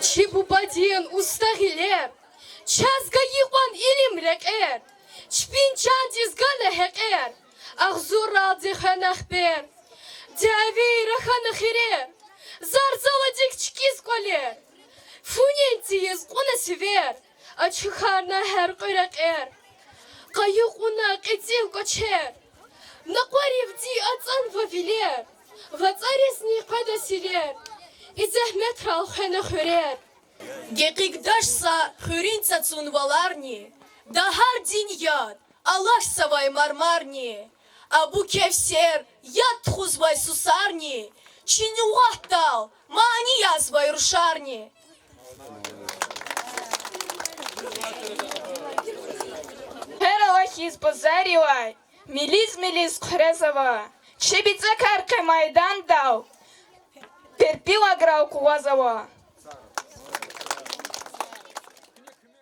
Çi bu badiyen ustahiler, çazga yıqan ilim reker, çpin çandiz gale heker, ağzur aldı xanakber, davi raxanaxirer, zarzaladik çikiz koler, funentiyiz quna siver, açıkarna her qıraker, qayuquna qetil koçer, naqarivdi atsan vaviler, vatsarezni qadasiler, izahmet ral xanaxirer. Gekikdaşsa hürinca tsunvalarni, dahar dinyat, Allah savay marmarni, abu kevser, yat txuzvay susarni, çinyuğahtal, mani yazvay ruşarni. Пералахиз позаривай, милиз кхрезава, чебица карка майдан дал, перпила грау куазава.